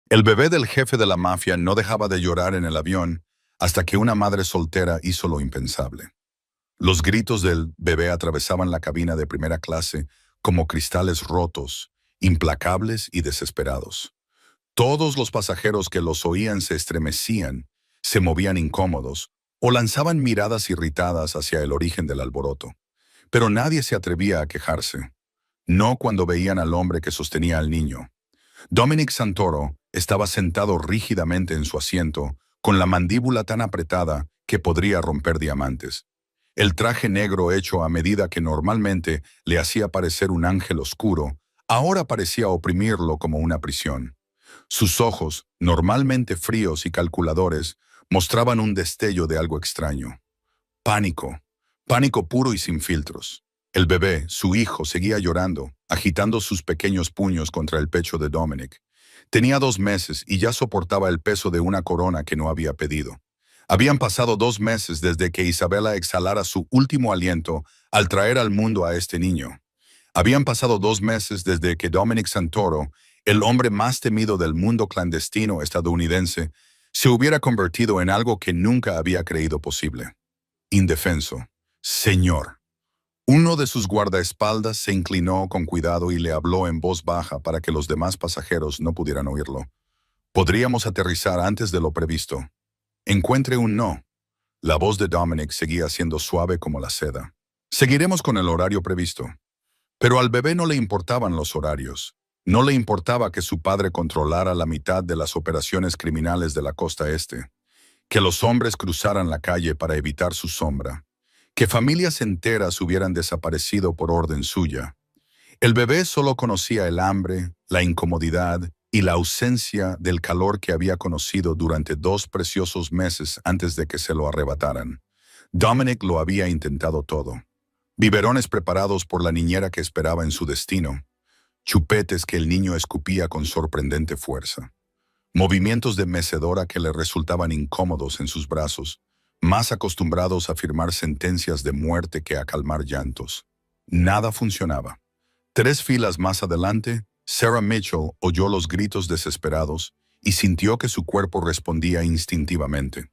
El bebé del jefe de la mafia no dejaba de llorar en el avión hasta que una madre soltera hizo lo impensable. Los gritos del bebé atravesaban la cabina de primera clase como cristales rotos, implacables y desesperados. Todos los pasajeros que los oían se estremecían, se movían incómodos o lanzaban miradas irritadas hacia el origen del alboroto. Pero nadie se atrevía a quejarse, no cuando veían al hombre que sostenía al niño. Dominic Santoro estaba sentado rígidamente en su asiento, con la mandíbula tan apretada que podría romper diamantes. El traje negro hecho a medida que normalmente le hacía parecer un ángel oscuro, ahora parecía oprimirlo como una prisión. Sus ojos, normalmente fríos y calculadores, mostraban un destello de algo extraño. Pánico, pánico puro y sin filtros. El bebé, su hijo, seguía llorando, agitando sus pequeños puños contra el pecho de Dominic. Tenía 2 meses y ya soportaba el peso de una corona que no había pedido. Habían pasado 2 meses desde que Isabella exhalara su último aliento al traer al mundo a este niño. Habían pasado 2 meses desde que Dominic Santoro, el hombre más temido del mundo clandestino estadounidense, se hubiera convertido en algo que nunca había creído posible. Indefenso. Señor. Uno de sus guardaespaldas se inclinó con cuidado y le habló en voz baja para que los demás pasajeros no pudieran oírlo. Podríamos aterrizar antes de lo previsto. Encuentre un no. La voz de Dominic seguía siendo suave como la seda. Seguiremos con el horario previsto. Pero al bebé no le importaban los horarios. No le importaba que su padre controlara la mitad de las operaciones criminales de la costa este, que los hombres cruzaran la calle para evitar su sombra, que familias enteras hubieran desaparecido por orden suya. El bebé solo conocía el hambre, la incomodidad y la ausencia del calor que había conocido durante 2 preciosos meses antes de que se lo arrebataran. Dominic lo había intentado todo. Biberones preparados por la niñera que esperaba en su destino, chupetes que el niño escupía con sorprendente fuerza, movimientos de mecedora que le resultaban incómodos en sus brazos, más acostumbrados a firmar sentencias de muerte que a calmar llantos. Nada funcionaba. 3 filas más adelante, Sarah Mitchell oyó los gritos desesperados y sintió que su cuerpo respondía instintivamente.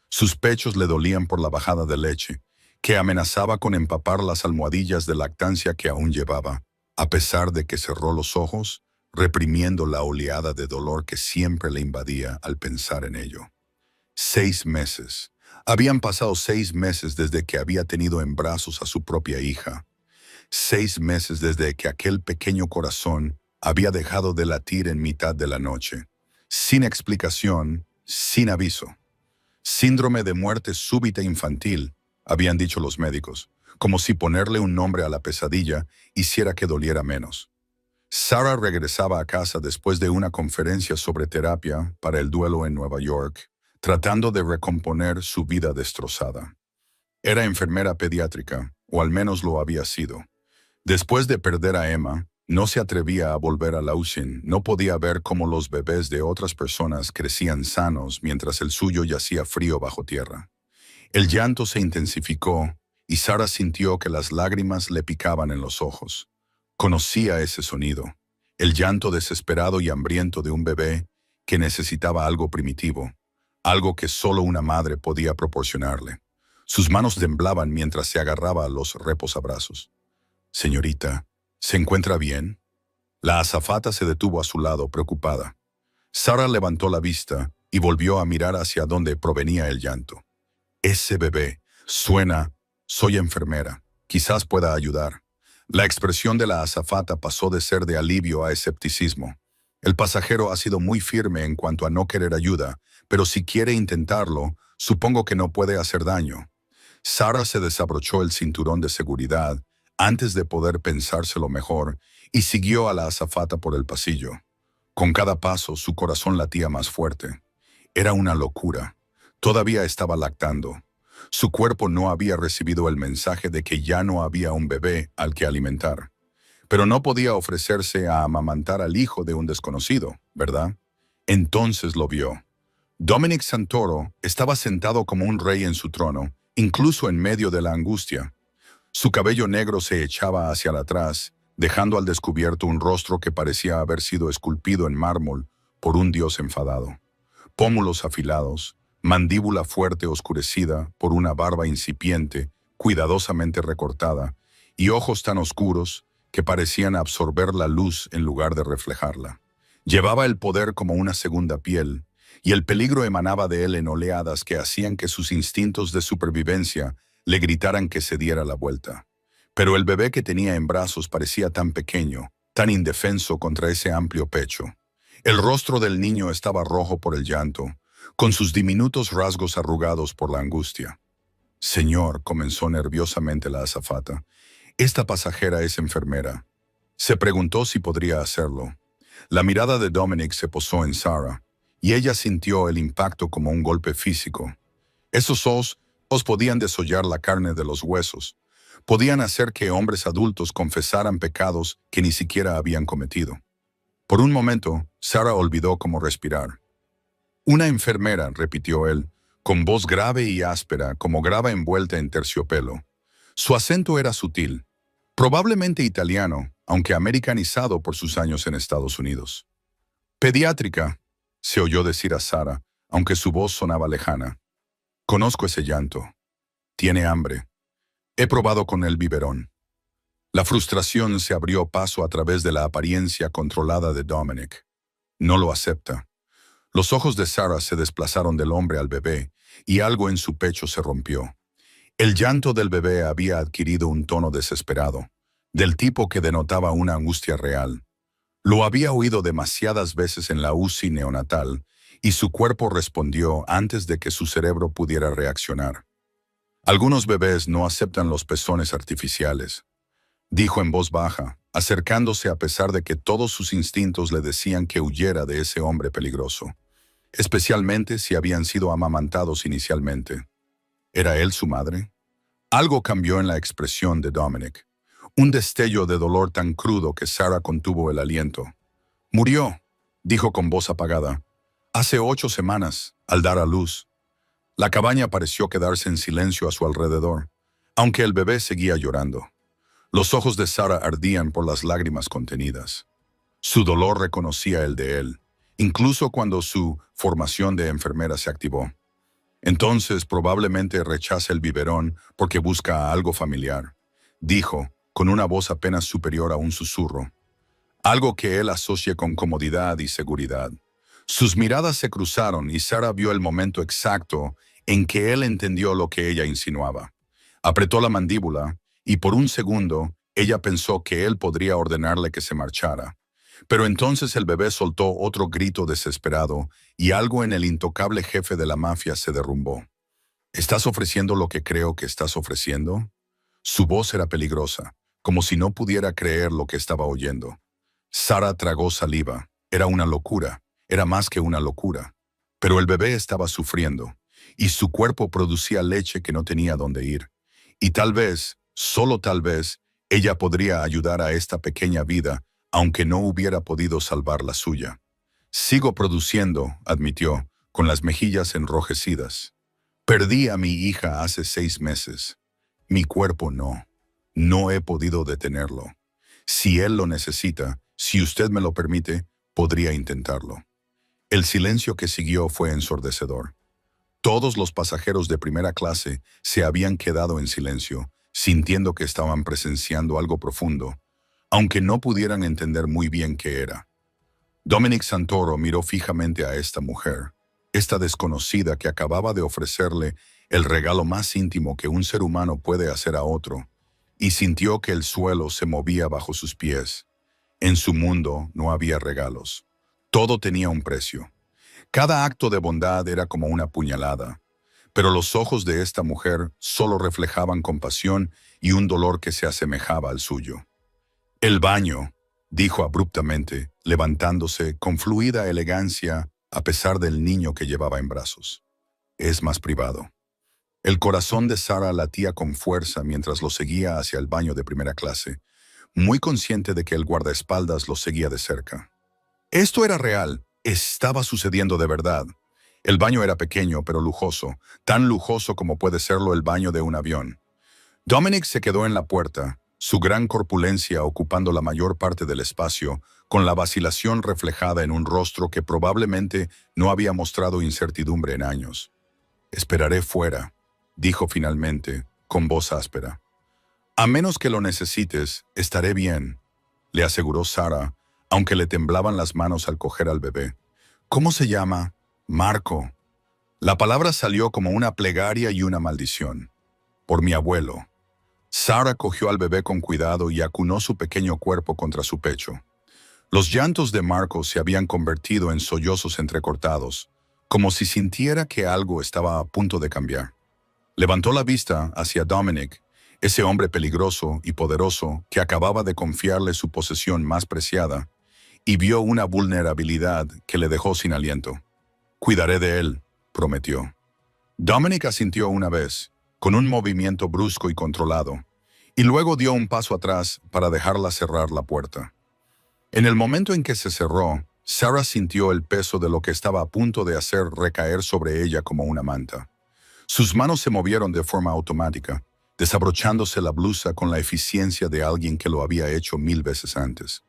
Sus pechos le dolían por la bajada de leche, que amenazaba con empapar las almohadillas de lactancia que aún llevaba, a pesar de que cerró los ojos, reprimiendo la oleada de dolor que siempre le invadía al pensar en ello. 6 meses. Habían pasado 6 meses desde que había tenido en brazos a su propia hija. 6 meses desde que aquel pequeño corazón había dejado de latir en mitad de la noche. Sin explicación, sin aviso. Síndrome de muerte súbita infantil, habían dicho los médicos, como si ponerle un nombre a la pesadilla hiciera que doliera menos. Sarah regresaba a casa después de una conferencia sobre terapia para el duelo en Nueva York, tratando de recomponer su vida destrozada. Era enfermera pediátrica, o al menos lo había sido. Después de perder a Emma, no se atrevía a volver a Laushin, no podía ver cómo los bebés de otras personas crecían sanos mientras el suyo yacía frío bajo tierra. El llanto se intensificó y Sarah sintió que las lágrimas le picaban en los ojos. Conocía ese sonido, el llanto desesperado y hambriento de un bebé que necesitaba algo primitivo, algo que solo una madre podía proporcionarle. Sus manos temblaban mientras se agarraba a los reposabrazos. «Señorita, ¿se encuentra bien?» La azafata se detuvo a su lado, preocupada. Sarah levantó la vista y volvió a mirar hacia donde provenía el llanto. «Ese bebé, suena, soy enfermera, quizás pueda ayudar». La expresión de la azafata pasó de ser de alivio a escepticismo. El pasajero ha sido muy firme en cuanto a no querer ayuda, pero si quiere intentarlo, supongo que no puede hacer daño. Sarah se desabrochó el cinturón de seguridad antes de poder pensárselo mejor y siguió a la azafata por el pasillo. Con cada paso, su corazón latía más fuerte. Era una locura. Todavía estaba lactando. Su cuerpo no había recibido el mensaje de que ya no había un bebé al que alimentar. Pero no podía ofrecerse a amamantar al hijo de un desconocido, ¿verdad? Entonces lo vio. Dominic Santoro estaba sentado como un rey en su trono, incluso en medio de la angustia. Su cabello negro se echaba hacia atrás, dejando al descubierto un rostro que parecía haber sido esculpido en mármol, por un dios enfadado. Pómulos afilados, mandíbula fuerte oscurecida por una barba incipiente, cuidadosamente recortada, y ojos tan oscuros que parecían absorber la luz en lugar de reflejarla. Llevaba el poder como una segunda piel, y el peligro emanaba de él en oleadas que hacían que sus instintos de supervivencia le gritaran que se diera la vuelta. Pero el bebé que tenía en brazos parecía tan pequeño, tan indefenso contra ese amplio pecho. El rostro del niño estaba rojo por el llanto, con sus diminutos rasgos arrugados por la angustia. «Señor», comenzó nerviosamente la azafata, «esta pasajera es enfermera». Se preguntó si podría hacerlo. La mirada de Dominic se posó en Sarah, y ella sintió el impacto como un golpe físico. Esos os podían desollar la carne de los huesos, podían hacer que hombres adultos confesaran pecados que ni siquiera habían cometido. Por un momento, Sarah olvidó cómo respirar. «Una enfermera», repitió él, con voz grave y áspera, como grava envuelta en terciopelo. Su acento era sutil, probablemente italiano, aunque americanizado por sus años en Estados Unidos. «Pediátrica», se oyó decir a Sarah, aunque su voz sonaba lejana. «Conozco ese llanto. Tiene hambre. He probado con el biberón». La frustración se abrió paso a través de la apariencia controlada de Dominic. No lo acepta. Los ojos de Sarah se desplazaron del hombre al bebé, y algo en su pecho se rompió. El llanto del bebé había adquirido un tono desesperado, del tipo que denotaba una angustia real. Lo había oído demasiadas veces en la UCI neonatal, y su cuerpo respondió antes de que su cerebro pudiera reaccionar. «Algunos bebés no aceptan los pezones artificiales», dijo en voz baja, acercándose a pesar de que todos sus instintos le decían que huyera de ese hombre peligroso, especialmente si habían sido amamantados inicialmente. ¿Era él su madre? Algo cambió en la expresión de Dominic, un destello de dolor tan crudo que Sarah contuvo el aliento. «Murió», dijo con voz apagada, «hace 8 semanas, al dar a luz». La cabaña pareció quedarse en silencio a su alrededor, aunque el bebé seguía llorando. Los ojos de Sarah ardían por las lágrimas contenidas. Su dolor reconocía el de él, incluso cuando su formación de enfermera se activó. «Entonces probablemente rechaza el biberón porque busca algo familiar», dijo, con una voz apenas superior a un susurro. Algo que él asocie con comodidad y seguridad. Sus miradas se cruzaron y Sarah vio el momento exacto en que él entendió lo que ella insinuaba. Apretó la mandíbula, y por un segundo, ella pensó que él podría ordenarle que se marchara. Pero entonces el bebé soltó otro grito desesperado y algo en el intocable jefe de la mafia se derrumbó. «¿Estás ofreciendo lo que creo que estás ofreciendo?» Su voz era peligrosa, como si no pudiera creer lo que estaba oyendo. Sarah tragó saliva. Era una locura, era más que una locura. Pero el bebé estaba sufriendo, y su cuerpo producía leche que no tenía dónde ir. Y tal vez, solo tal vez, ella podría ayudar a esta pequeña vida, aunque no hubiera podido salvar la suya. «Sigo produciendo», admitió, con las mejillas enrojecidas. «Perdí a mi hija hace 6 meses. Mi cuerpo no. No he podido detenerlo. Si él lo necesita, si usted me lo permite, podría intentarlo». El silencio que siguió fue ensordecedor. Todos los pasajeros de primera clase se habían quedado en silencio, sintiendo que estaban presenciando algo profundo, aunque no pudieran entender muy bien qué era. Dominic Santoro miró fijamente a esta mujer, esta desconocida que acababa de ofrecerle el regalo más íntimo que un ser humano puede hacer a otro, y sintió que el suelo se movía bajo sus pies. En su mundo no había regalos. Todo tenía un precio. Cada acto de bondad era como una puñalada, pero los ojos de esta mujer solo reflejaban compasión y un dolor que se asemejaba al suyo. «El baño», dijo abruptamente, levantándose con fluida elegancia a pesar del niño que llevaba en brazos. «Es más privado». El corazón de Sarah latía con fuerza mientras lo seguía hacia el baño de primera clase, muy consciente de que el guardaespaldas lo seguía de cerca. Esto era real, estaba sucediendo de verdad. El baño era pequeño pero lujoso, tan lujoso como puede serlo el baño de un avión. Dominic se quedó en la puerta, su gran corpulencia ocupando la mayor parte del espacio, con la vacilación reflejada en un rostro que probablemente no había mostrado incertidumbre en años. «Esperaré fuera», dijo finalmente, con voz áspera. «A menos que lo necesites, estaré bien», le aseguró Sarah, aunque le temblaban las manos al coger al bebé. «¿Cómo se llama?» «Marco». La palabra salió como una plegaria y una maldición. «Por mi abuelo». Sarah cogió al bebé con cuidado y acunó su pequeño cuerpo contra su pecho. Los llantos de Marco se habían convertido en sollozos entrecortados, como si sintiera que algo estaba a punto de cambiar. Levantó la vista hacia Dominic, ese hombre peligroso y poderoso que acababa de confiarle su posesión más preciada, y vio una vulnerabilidad que le dejó sin aliento. «Cuidaré de él», prometió. Dominic asintió una vez, con un movimiento brusco y controlado, y luego dio un paso atrás para dejarla cerrar la puerta. En el momento en que se cerró, Sarah sintió el peso de lo que estaba a punto de hacer recaer sobre ella como una manta. Sus manos se movieron de forma automática, desabrochándose la blusa con la eficiencia de alguien que lo había hecho 1000 veces antes.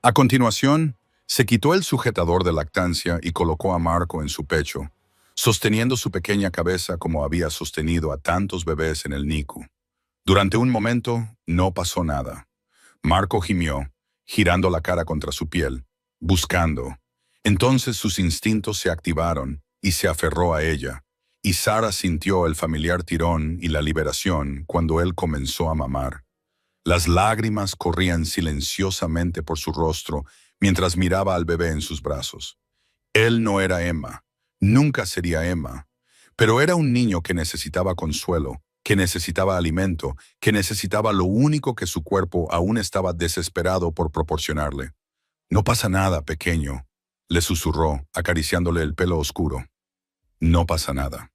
A continuación, se quitó el sujetador de lactancia y colocó a Marco en su pecho, sosteniendo su pequeña cabeza como había sostenido a tantos bebés en el NICU. Durante un momento, no pasó nada. Marco gimió, girando la cara contra su piel, buscando. Entonces sus instintos se activaron y se aferró a ella, y Sarah sintió el familiar tirón y la liberación cuando él comenzó a mamar. Las lágrimas corrían silenciosamente por su rostro mientras miraba al bebé en sus brazos. Él no era Emma, nunca sería Emma, pero era un niño que necesitaba consuelo, que necesitaba alimento, que necesitaba lo único que su cuerpo aún estaba desesperado por proporcionarle. «No pasa nada, pequeño», le susurró, acariciándole el pelo oscuro. «No pasa nada».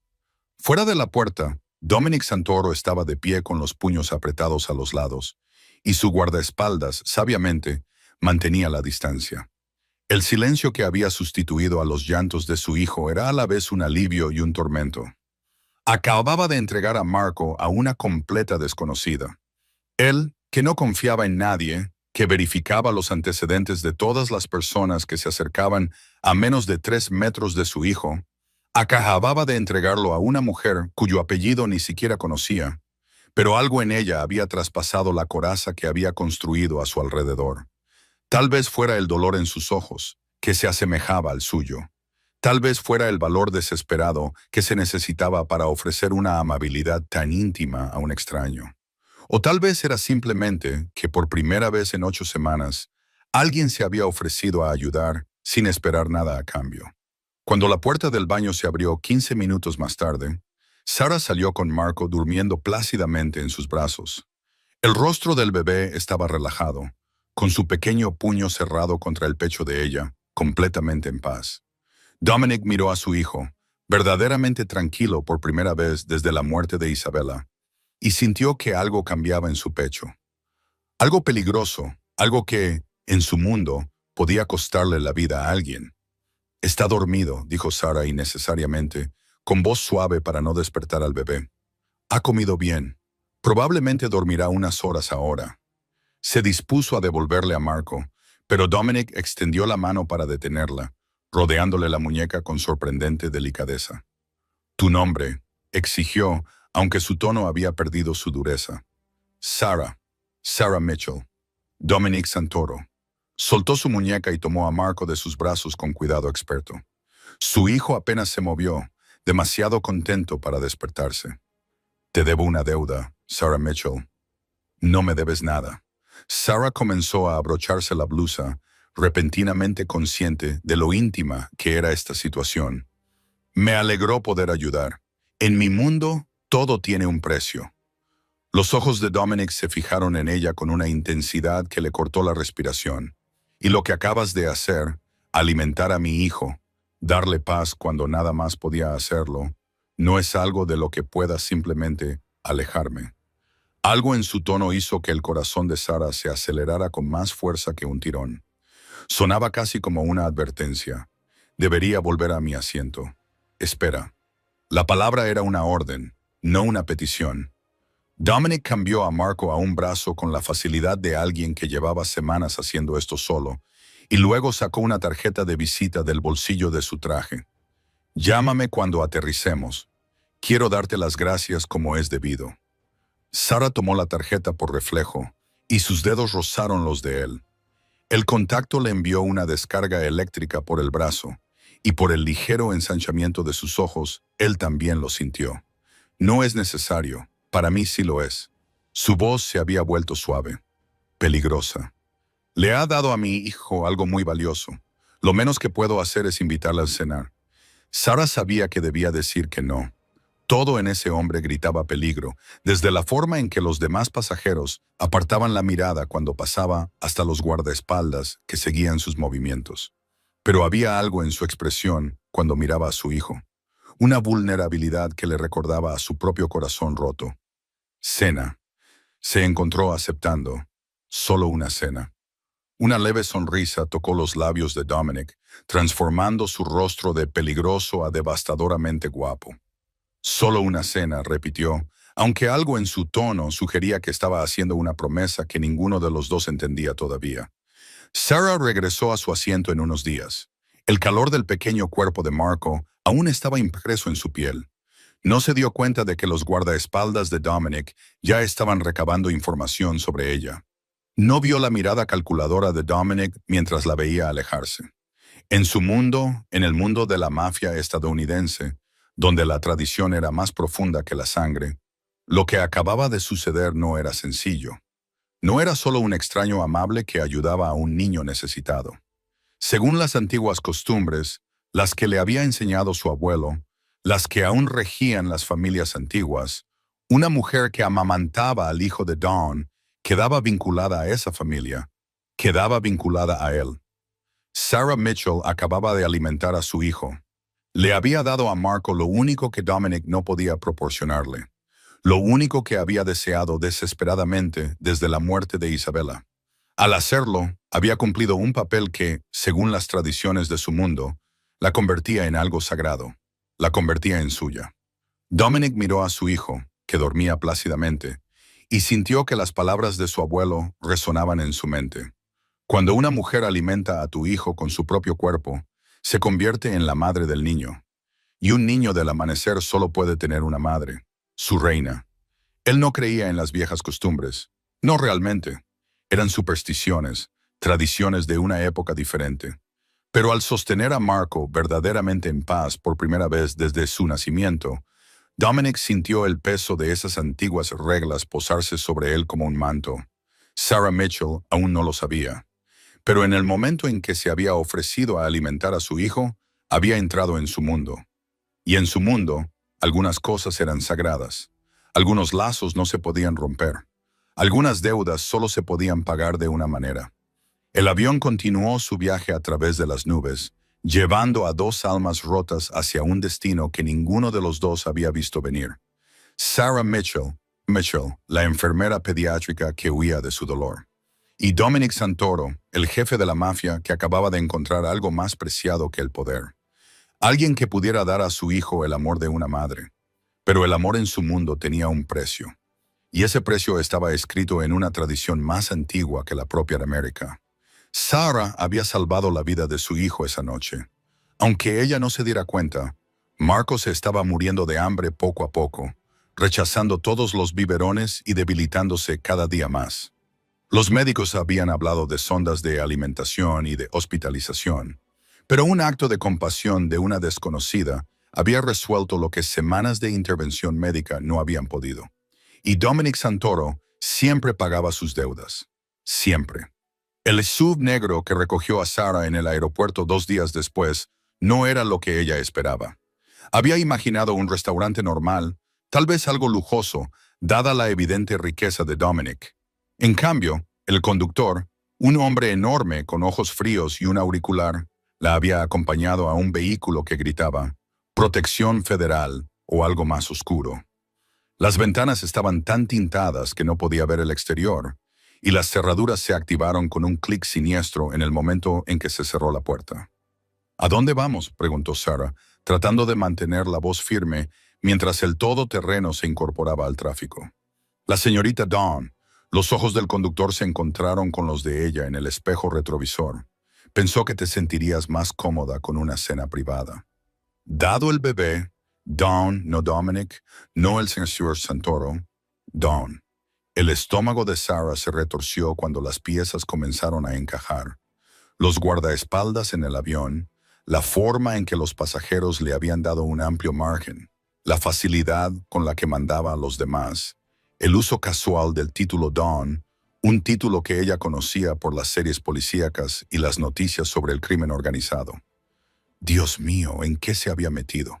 Fuera de la puerta, Dominic Santoro estaba de pie con los puños apretados a los lados, y su guardaespaldas, sabiamente, mantenía la distancia. El silencio que había sustituido a los llantos de su hijo era a la vez un alivio y un tormento. Acababa de entregar a Marco a una completa desconocida. Él, que no confiaba en nadie, que verificaba los antecedentes de todas las personas que se acercaban a menos de 3 metros de su hijo, acababa de entregarlo a una mujer cuyo apellido ni siquiera conocía, pero algo en ella había traspasado la coraza que había construido a su alrededor. Tal vez fuera el dolor en sus ojos, que se asemejaba al suyo. Tal vez fuera el valor desesperado que se necesitaba para ofrecer una amabilidad tan íntima a un extraño. O tal vez era simplemente que por primera vez en 8 semanas, alguien se había ofrecido a ayudar sin esperar nada a cambio. Cuando la puerta del baño se abrió 15 minutos más tarde, Sarah salió con Marco durmiendo plácidamente en sus brazos. El rostro del bebé estaba relajado, con su pequeño puño cerrado contra el pecho de ella, completamente en paz. Dominic miró a su hijo, verdaderamente tranquilo por primera vez desde la muerte de Isabella, y sintió que algo cambiaba en su pecho. Algo peligroso, algo que, en su mundo, podía costarle la vida a alguien. «Está dormido», dijo Sarah innecesariamente, con voz suave para no despertar al bebé. «Ha comido bien. Probablemente dormirá unas horas ahora». Se dispuso a devolverle a Marco, pero Dominic extendió la mano para detenerla, rodeándole la muñeca con sorprendente delicadeza. «Tu nombre», exigió, aunque su tono había perdido su dureza. «Sarah. Sarah Mitchell. Dominic Santoro». Soltó su muñeca y tomó a Marco de sus brazos con cuidado experto. Su hijo apenas se movió, demasiado contento para despertarse. «Te debo una deuda, Sarah Mitchell». «No me debes nada». Sarah comenzó a abrocharse la blusa, repentinamente consciente de lo íntima que era esta situación. «Me alegró poder ayudar. En mi mundo, todo tiene un precio». Los ojos de Dominic se fijaron en ella con una intensidad que le cortó la respiración. «Y lo que acabas de hacer, alimentar a mi hijo, darle paz cuando nada más podía hacerlo, no es algo de lo que pueda simplemente alejarme». Algo en su tono hizo que el corazón de Sarah se acelerara con más fuerza que un tirón. Sonaba casi como una advertencia. «Debería volver a mi asiento». «Espera». La palabra era una orden, no una petición. Dominic cambió a Marco a un brazo con la facilidad de alguien que llevaba semanas haciendo esto solo, y luego sacó una tarjeta de visita del bolsillo de su traje. Llámame cuando aterricemos. Quiero darte las gracias como es debido. Sarah tomó la tarjeta por reflejo, y sus dedos rozaron los de él. El contacto le envió una descarga eléctrica por el brazo, y por el ligero ensanchamiento de sus ojos, él también lo sintió. No es necesario, para mí sí lo es. Su voz se había vuelto suave, peligrosa. Le ha dado a mi hijo algo muy valioso. Lo menos que puedo hacer es invitarla a cenar. Sarah sabía que debía decir que no. Todo en ese hombre gritaba peligro, desde la forma en que los demás pasajeros apartaban la mirada cuando pasaba hasta los guardaespaldas que seguían sus movimientos. Pero había algo en su expresión cuando miraba a su hijo, una vulnerabilidad que le recordaba a su propio corazón roto. Cena. Se encontró aceptando. Solo una cena. Una leve sonrisa tocó los labios de Dominic, transformando su rostro de peligroso a devastadoramente guapo. Solo una cena, repitió, aunque algo en su tono sugería que estaba haciendo una promesa que ninguno de los dos entendía todavía. Sarah regresó a su asiento en unos días. El calor del pequeño cuerpo de Marco aún estaba impreso en su piel. No se dio cuenta de que los guardaespaldas de Dominic ya estaban recabando información sobre ella. No vio la mirada calculadora de Dominic mientras la veía alejarse. En su mundo, en el mundo de la mafia estadounidense, donde la tradición era más profunda que la sangre, lo que acababa de suceder no era sencillo. No era solo un extraño amable que ayudaba a un niño necesitado. Según las antiguas costumbres, las que le había enseñado su abuelo, las que aún regían las familias antiguas, una mujer que amamantaba al hijo de Dawn quedaba vinculada a esa familia, quedaba vinculada a él. Sarah Mitchell acababa de alimentar a su hijo. Le había dado a Marco lo único que Dominic no podía proporcionarle, lo único que había deseado desesperadamente desde la muerte de Isabella. Al hacerlo, había cumplido un papel que, según las tradiciones de su mundo, la convertía en algo sagrado, la convertía en suya. Dominic miró a su hijo, que dormía plácidamente, y sintió que las palabras de su abuelo resonaban en su mente. Cuando una mujer alimenta a tu hijo con su propio cuerpo, se convierte en la madre del niño. Y un niño del amanecer solo puede tener una madre, su reina. Él no creía en las viejas costumbres. No realmente. Eran supersticiones, tradiciones de una época diferente. Pero al sostener a Marco verdaderamente en paz por primera vez desde su nacimiento, Dominic sintió el peso de esas antiguas reglas posarse sobre él como un manto. Sarah Mitchell aún no lo sabía. Pero en el momento en que se había ofrecido a alimentar a su hijo, había entrado en su mundo. Y en su mundo, algunas cosas eran sagradas. Algunos lazos no se podían romper. Algunas deudas solo se podían pagar de una manera. El avión continuó su viaje a través de las nubes, llevando a dos almas rotas hacia un destino que ninguno de los dos había visto venir. Sarah Mitchell, la enfermera pediátrica que huía de su dolor. Y Dominic Santoro, el jefe de la mafia que acababa de encontrar algo más preciado que el poder. Alguien que pudiera dar a su hijo el amor de una madre. Pero el amor en su mundo tenía un precio. Y ese precio estaba escrito en una tradición más antigua que la propia América. Sarah había salvado la vida de su hijo esa noche. Aunque ella no se diera cuenta, Marco se estaba muriendo de hambre poco a poco, rechazando todos los biberones y debilitándose cada día más. Los médicos habían hablado de sondas de alimentación y de hospitalización, pero un acto de compasión de una desconocida había resuelto lo que semanas de intervención médica no habían podido. Y Dominic Santoro siempre pagaba sus deudas. Siempre. El SUV negro que recogió a Sarah en el aeropuerto 2 días después no era lo que ella esperaba. Había imaginado un restaurante normal, tal vez algo lujoso, dada la evidente riqueza de Dominic. En cambio, el conductor, un hombre enorme con ojos fríos y un auricular, la había acompañado a un vehículo que gritaba «Protección Federal» o algo más oscuro. Las ventanas estaban tan tintadas que no podía ver el exterior, y las cerraduras se activaron con un clic siniestro en el momento en que se cerró la puerta. «¿A dónde vamos?», preguntó Sarah, tratando de mantener la voz firme mientras el todoterreno se incorporaba al tráfico. La señorita Dawn. Los ojos del conductor se encontraron con los de ella en el espejo retrovisor. Pensó que te sentirías más cómoda con una cena privada. Dado el bebé, Dawn, no Dominic, no el señor Santoro, Dawn. El estómago de Sarah se retorció cuando las piezas comenzaron a encajar. Los guardaespaldas en el avión, la forma en que los pasajeros le habían dado un amplio margen, la facilidad con la que mandaba a los demás, el uso casual del título Dawn, un título que ella conocía por las series policíacas y las noticias sobre el crimen organizado. Dios mío, ¿en qué se había metido?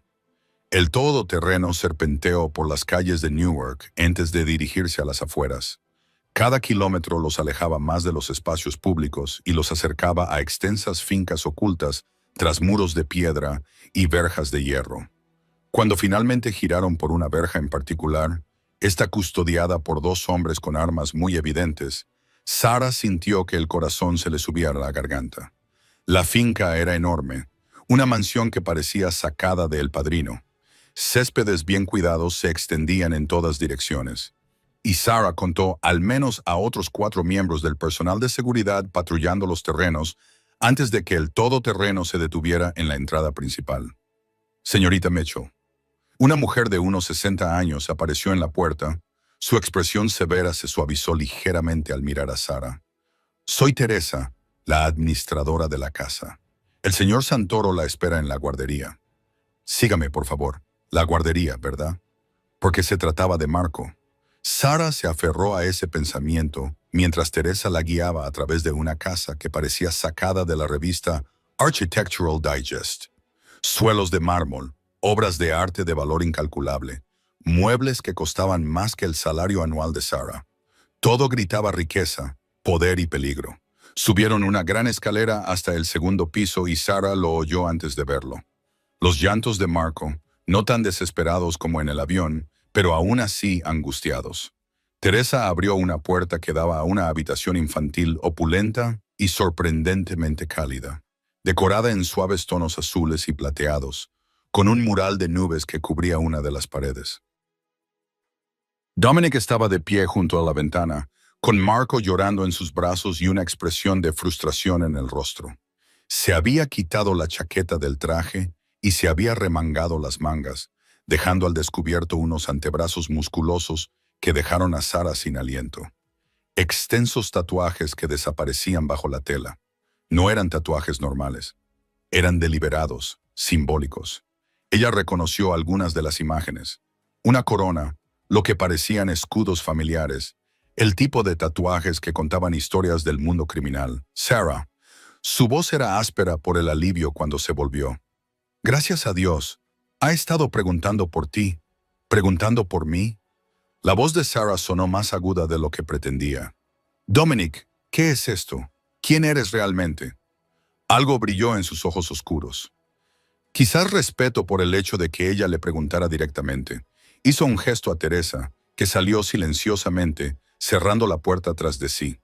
El todoterreno serpenteó por las calles de Newark antes de dirigirse a las afueras. Cada kilómetro los alejaba más de los espacios públicos y los acercaba a extensas fincas ocultas tras muros de piedra y verjas de hierro. Cuando finalmente giraron por una verja en particular, esta custodiada por dos hombres con armas muy evidentes, Sarah sintió que el corazón se le subía a la garganta. La finca era enorme, una mansión que parecía sacada de El Padrino. Céspedes bien cuidados se extendían en todas direcciones. Y Sarah contó al menos a otros 4 miembros del personal de seguridad patrullando los terrenos antes de que el todoterreno se detuviera en la entrada principal. Señorita Mitchell. Una mujer de unos 60 años apareció en la puerta. Su expresión severa se suavizó ligeramente al mirar a Sarah. Soy Teresa, la administradora de la casa. El señor Santoro la espera en la guardería. Sígame, por favor. La guardería, ¿verdad? Porque se trataba de Marco. Sarah se aferró a ese pensamiento mientras Teresa la guiaba a través de una casa que parecía sacada de la revista Architectural Digest. Suelos de mármol, obras de arte de valor incalculable, muebles que costaban más que el salario anual de Sarah. Todo gritaba riqueza, poder y peligro. Subieron una gran escalera hasta el segundo piso y Sarah lo oyó antes de verlo. Los llantos de Marco, no tan desesperados como en el avión, pero aún así angustiados. Teresa abrió una puerta que daba a una habitación infantil opulenta y sorprendentemente cálida, decorada en suaves tonos azules y plateados, con un mural de nubes que cubría una de las paredes. Dominic estaba de pie junto a la ventana, con Marco llorando en sus brazos y una expresión de frustración en el rostro. Se había quitado la chaqueta del traje y se había remangado las mangas, dejando al descubierto unos antebrazos musculosos que dejaron a Sarah sin aliento. Extensos tatuajes que desaparecían bajo la tela. No eran tatuajes normales. Eran deliberados, simbólicos. Ella reconoció algunas de las imágenes. Una corona, lo que parecían escudos familiares, el tipo de tatuajes que contaban historias del mundo criminal. Sarah. Su voz era áspera por el alivio cuando se volvió. Gracias a Dios. Ha estado preguntando por ti, preguntando por mí. La voz de Sarah sonó más aguda de lo que pretendía. Dominic, ¿qué es esto? ¿Quién eres realmente? Algo brilló en sus ojos oscuros. Quizás respeto por el hecho de que ella le preguntara directamente. Hizo un gesto a Teresa, que salió silenciosamente, cerrando la puerta tras de sí.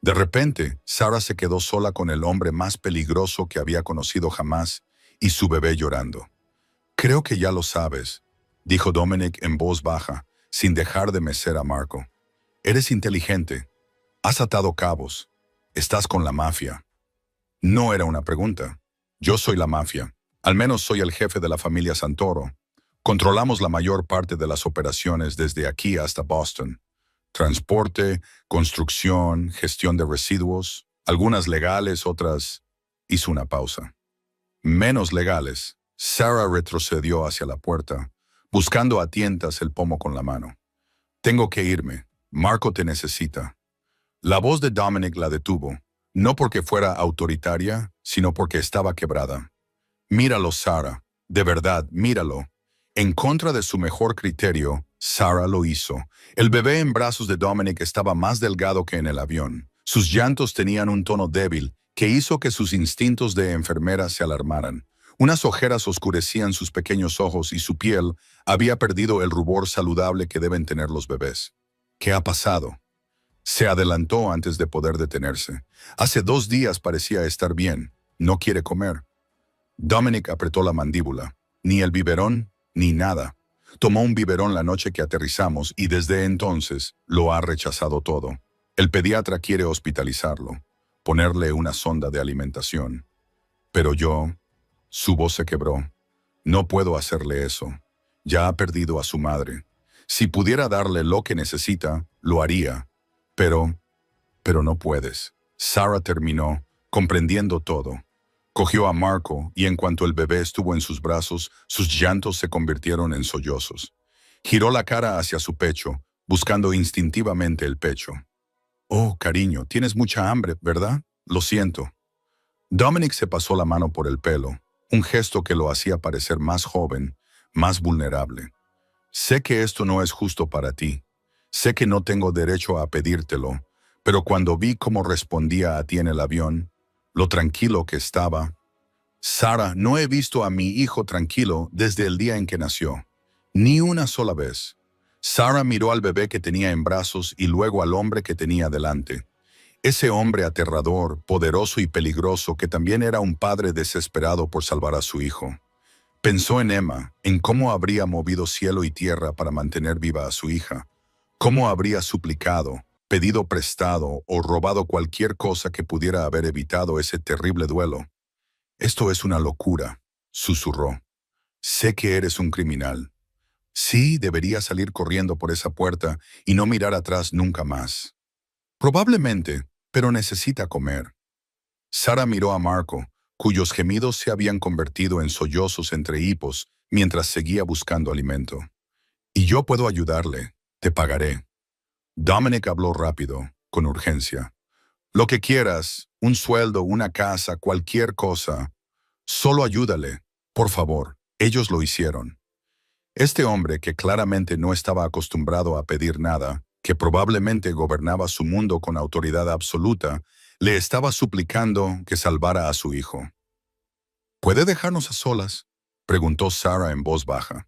De repente, Sarah se quedó sola con el hombre más peligroso que había conocido jamás y su bebé llorando. Creo que ya lo sabes, dijo Dominic en voz baja, sin dejar de mecer a Marco. Eres inteligente. Has atado cabos. Estás con la mafia. No era una pregunta. Yo soy la mafia. Al menos soy el jefe de la familia Santoro. Controlamos la mayor parte de las operaciones desde aquí hasta Boston. Transporte, construcción, gestión de residuos, algunas legales, otras... Hizo una pausa. Menos legales. Sarah retrocedió hacia la puerta, buscando a tientas el pomo con la mano. Tengo que irme. Marco te necesita. La voz de Dominic la detuvo, no porque fuera autoritaria, sino porque estaba quebrada. Míralo, Sarah. De verdad, míralo. En contra de su mejor criterio, Sarah lo hizo. El bebé en brazos de Dominic estaba más delgado que en el avión. Sus llantos tenían un tono débil que hizo que sus instintos de enfermera se alarmaran. Unas ojeras oscurecían sus pequeños ojos y su piel había perdido el rubor saludable que deben tener los bebés. ¿Qué ha pasado? Se adelantó antes de poder detenerse. Hace 2 días parecía estar bien. No quiere comer. Dominic apretó la mandíbula. Ni el biberón, ni nada. Tomó un biberón la noche que aterrizamos y desde entonces lo ha rechazado todo. El pediatra quiere hospitalizarlo, ponerle una sonda de alimentación. Pero su voz se quebró. No puedo hacerle eso. Ya ha perdido a su madre. Si pudiera darle lo que necesita, lo haría. Pero no puedes. Sarah terminó, comprendiendo todo. Cogió a Marco y en cuanto el bebé estuvo en sus brazos, sus llantos se convirtieron en sollozos. Giró la cara hacia su pecho, buscando instintivamente el pecho. Oh, cariño, tienes mucha hambre, ¿verdad? Lo siento. Dominic se pasó la mano por el pelo, un gesto que lo hacía parecer más joven, más vulnerable. Sé que esto no es justo para ti. Sé que no tengo derecho a pedírtelo, pero cuando vi cómo respondía a ti en el avión, lo tranquilo que estaba. Sarah, no he visto a mi hijo tranquilo desde el día en que nació. Ni una sola vez. Sarah miró al bebé que tenía en brazos y luego al hombre que tenía delante. Ese hombre aterrador, poderoso y peligroso que también era un padre desesperado por salvar a su hijo. Pensó en Emma, en cómo habría movido cielo y tierra para mantener viva a su hija, cómo habría suplicado, pedido prestado o robado cualquier cosa que pudiera haber evitado ese terrible duelo. Esto es una locura, susurró. Sé que eres un criminal. Sí, deberías salir corriendo por esa puerta y no mirar atrás nunca más. Probablemente, pero necesita comer. Sarah miró a Marco, cuyos gemidos se habían convertido en sollozos entre hipos mientras seguía buscando alimento. Y yo puedo ayudarle, te pagaré. Dominic habló rápido, con urgencia. Lo que quieras, un sueldo, una casa, cualquier cosa. Solo ayúdale, por favor. Ellos lo hicieron. Este hombre, que claramente no estaba acostumbrado a pedir nada, que probablemente gobernaba su mundo con autoridad absoluta, le estaba suplicando que salvara a su hijo. ¿Puede dejarnos a solas?, preguntó Sarah en voz baja.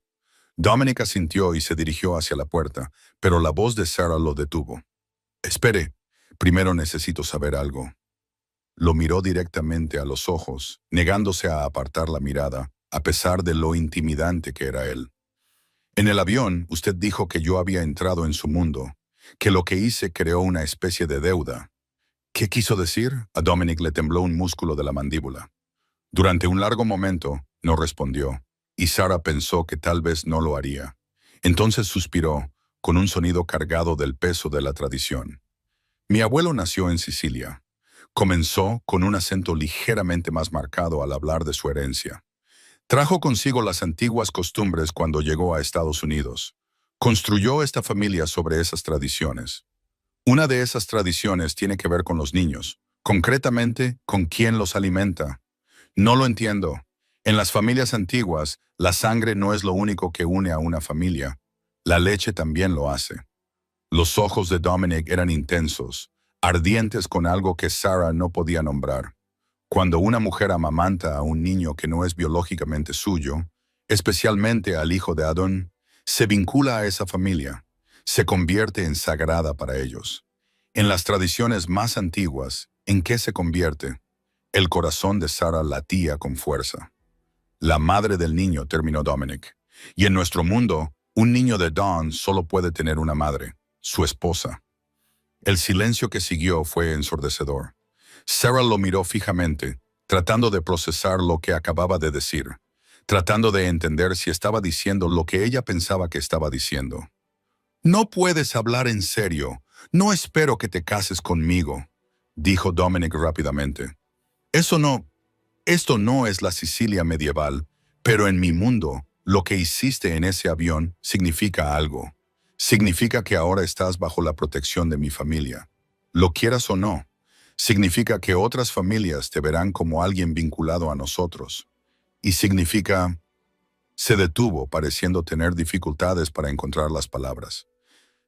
Dominic asintió y se dirigió hacia la puerta, pero la voz de Sarah lo detuvo. Espere, primero necesito saber algo. Lo miró directamente a los ojos, negándose a apartar la mirada, a pesar de lo intimidante que era él. En el avión, usted dijo que yo había entrado en su mundo, que lo que hice creó una especie de deuda. ¿Qué quiso decir? A Dominic le tembló un músculo de la mandíbula. Durante un largo momento, no respondió, y Sarah pensó que tal vez no lo haría. Entonces suspiró, con un sonido cargado del peso de la tradición. Mi abuelo nació en Sicilia. Comenzó con un acento ligeramente más marcado al hablar de su herencia. Trajo consigo las antiguas costumbres cuando llegó a Estados Unidos. Construyó esta familia sobre esas tradiciones. Una de esas tradiciones tiene que ver con los niños, concretamente con quién los alimenta. No lo entiendo. En las familias antiguas, la sangre no es lo único que une a una familia. La leche también lo hace. Los ojos de Dominic eran intensos, ardientes con algo que Sarah no podía nombrar. Cuando una mujer amamanta a un niño que no es biológicamente suyo, especialmente al hijo de Adón, se vincula a esa familia, se convierte en sagrada para ellos. En las tradiciones más antiguas, ¿en qué se convierte? El corazón de Sarah latía con fuerza. La madre del niño, terminó Dominic. Y en nuestro mundo, un niño de Dawn solo puede tener una madre, su esposa. El silencio que siguió fue ensordecedor. Sarah lo miró fijamente, tratando de procesar lo que acababa de decir, tratando de entender si estaba diciendo lo que ella pensaba que estaba diciendo. No puedes hablar en serio. No espero que te cases conmigo, dijo Dominic rápidamente. Esto no es la Sicilia medieval, pero en mi mundo, lo que hiciste en ese avión significa algo. Significa que ahora estás bajo la protección de mi familia. Lo quieras o no, significa que otras familias te verán como alguien vinculado a nosotros. Y significa... Se detuvo, pareciendo tener dificultades para encontrar las palabras.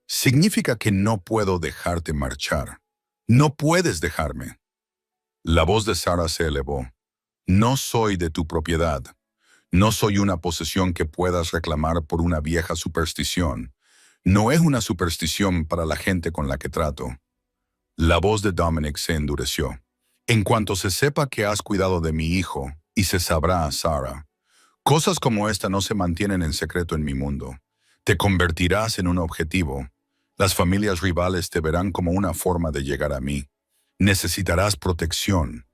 Significa que no puedo dejarte marchar. No puedes dejarme. La voz de Sarah se elevó. No soy de tu propiedad. No soy una posesión que puedas reclamar por una vieja superstición. No es una superstición para la gente con la que trato. La voz de Dominic se endureció. En cuanto se sepa que has cuidado de mi hijo, y se sabrá, Sarah, cosas como esta no se mantienen en secreto en mi mundo. Te convertirás en un objetivo. Las familias rivales te verán como una forma de llegar a mí. Necesitarás protección.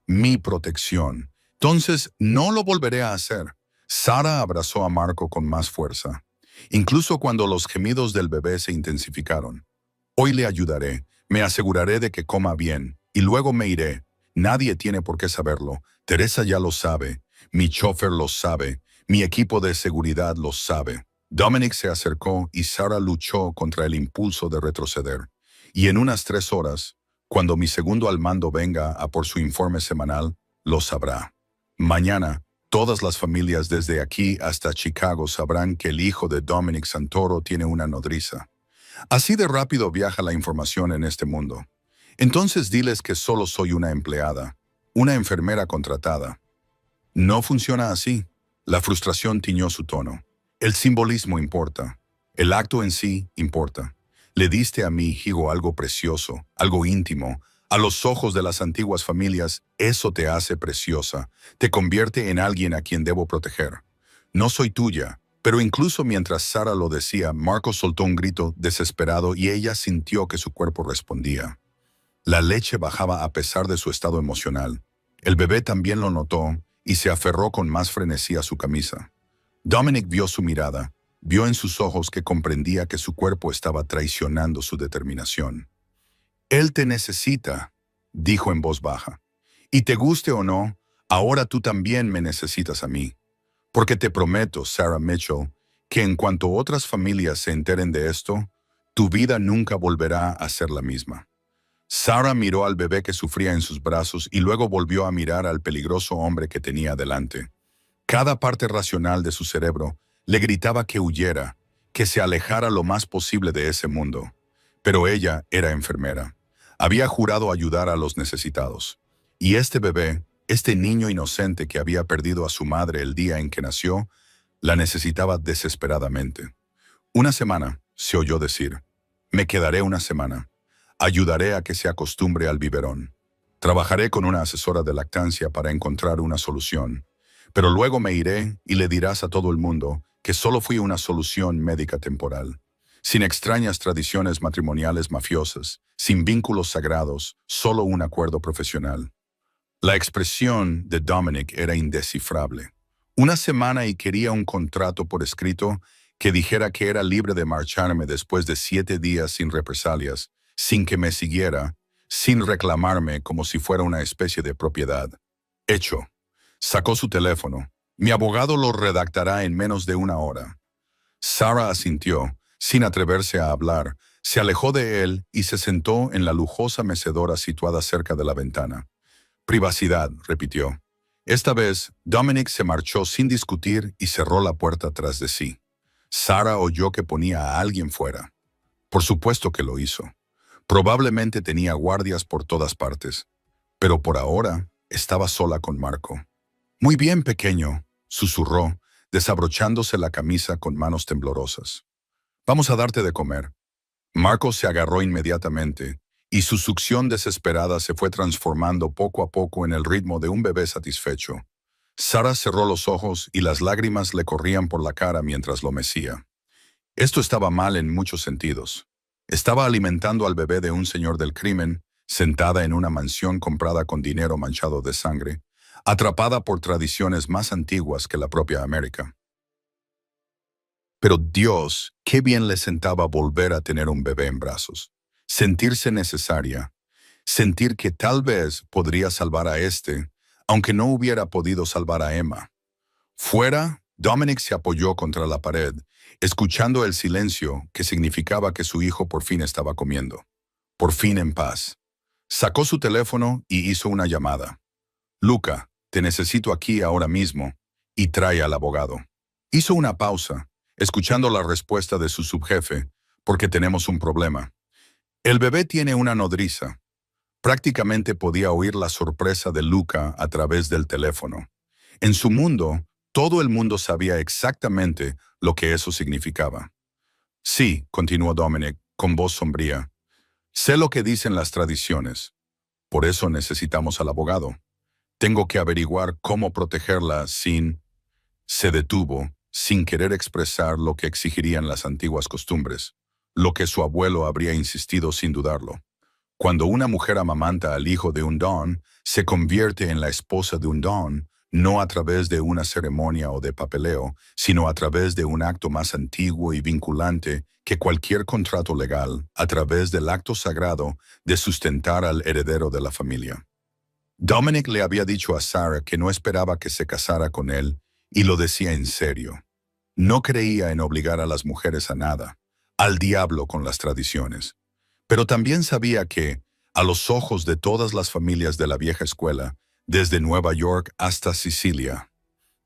Mi protección. Entonces, no lo volveré a hacer. Sara abrazó a Marco con más fuerza, incluso cuando los gemidos del bebé se intensificaron. Hoy le ayudaré, me aseguraré de que coma bien, y luego me iré. Nadie tiene por qué saberlo. Teresa ya lo sabe, mi chofer lo sabe, mi equipo de seguridad lo sabe. Dominic se acercó y Sara luchó contra el impulso de retroceder. Y en unas 3 horas, cuando mi segundo al mando venga a por su informe semanal, lo sabrá. Mañana, todas las familias desde aquí hasta Chicago sabrán que el hijo de Dominic Santoro tiene una nodriza. Así de rápido viaja la información en este mundo. Entonces diles que solo soy una empleada, una enfermera contratada. No funciona así. La frustración tiñó su tono. El simbolismo importa. El acto en sí importa. Le diste a mi hijo algo precioso, algo íntimo. A los ojos de las antiguas familias, eso te hace preciosa. Te convierte en alguien a quien debo proteger. No soy tuya. Pero incluso mientras Sara lo decía, Marco soltó un grito desesperado y ella sintió que su cuerpo respondía. La leche bajaba a pesar de su estado emocional. El bebé también lo notó y se aferró con más frenesí a su camisa. Dominic vio su mirada, vio en sus ojos que comprendía que su cuerpo estaba traicionando su determinación. «Él te necesita», dijo en voz baja. «Y te guste o no, ahora tú también me necesitas a mí. Porque te prometo, Sarah Mitchell, que en cuanto otras familias se enteren de esto, tu vida nunca volverá a ser la misma». Sara miró al bebé que sufría en sus brazos y luego volvió a mirar al peligroso hombre que tenía delante. Cada parte racional de su cerebro le gritaba que huyera, que se alejara lo más posible de ese mundo. Pero ella era enfermera. Había jurado ayudar a los necesitados. Y este bebé, este niño inocente que había perdido a su madre el día en que nació, la necesitaba desesperadamente. «Una semana», se oyó decir. «Me quedaré una semana. Ayudaré a que se acostumbre al biberón. Trabajaré con una asesora de lactancia para encontrar una solución. Pero luego me iré y le dirás a todo el mundo que solo fui una solución médica temporal. Sin extrañas tradiciones matrimoniales mafiosas, sin vínculos sagrados, solo un acuerdo profesional». La expresión de Dominic era indescifrable. Una semana y quería un contrato por escrito que dijera que era libre de marcharme después de 7 días sin represalias, sin que me siguiera, sin reclamarme como si fuera una especie de propiedad. Hecho. Sacó su teléfono. «Mi abogado lo redactará en menos de 1 hora». Sara asintió, sin atreverse a hablar, se alejó de él y se sentó en la lujosa mecedora situada cerca de la ventana. «Privacidad», repitió. Esta vez, Dominic se marchó sin discutir y cerró la puerta tras de sí. Sara oyó que ponía a alguien fuera. Por supuesto que lo hizo. Probablemente tenía guardias por todas partes, pero por ahora estaba sola con Marco. «Muy bien, pequeño», susurró, desabrochándose la camisa con manos temblorosas. «Vamos a darte de comer». Marco se agarró inmediatamente, y su succión desesperada se fue transformando poco a poco en el ritmo de un bebé satisfecho. Sara cerró los ojos y las lágrimas le corrían por la cara mientras lo mecía. Esto estaba mal en muchos sentidos. Estaba alimentando al bebé de un señor del crimen, sentada en una mansión comprada con dinero manchado de sangre, atrapada por tradiciones más antiguas que la propia América. Pero Dios, qué bien le sentaba volver a tener un bebé en brazos, sentirse necesaria, sentir que tal vez podría salvar a aunque no hubiera podido salvar a Emma. Fuera, Dominic se apoyó contra la pared, escuchando el silencio que significaba que su hijo por fin estaba comiendo. Por fin en paz. Sacó su teléfono y hizo una llamada. «Luca, te necesito aquí ahora mismo», y trae al abogado. Hizo una pausa, escuchando la respuesta de su subjefe, «porque tenemos un problema. El bebé tiene una nodriza». Prácticamente podía oír la sorpresa de Luca a través del teléfono. En su mundo, todo el mundo sabía exactamente lo que eso significaba. «Sí», continuó Dominic, con voz sombría. «Sé lo que dicen las tradiciones. Por eso necesitamos al abogado. Tengo que averiguar cómo protegerla sin...». Se detuvo, sin querer expresar lo que exigirían las antiguas costumbres, lo que su abuelo habría insistido sin dudarlo. Cuando una mujer amamanta al hijo de un don, se convierte en la esposa de un don, no a través de una ceremonia o de papeleo, sino a través de un acto más antiguo y vinculante que cualquier contrato legal, a través del acto sagrado de sustentar al heredero de la familia. Dominic le había dicho a Sarah que no esperaba que se casara con él, y lo decía en serio. No creía en obligar a las mujeres a nada, al diablo con las tradiciones. Pero también sabía que, a los ojos de todas las familias de la vieja escuela, desde Nueva York hasta Sicilia,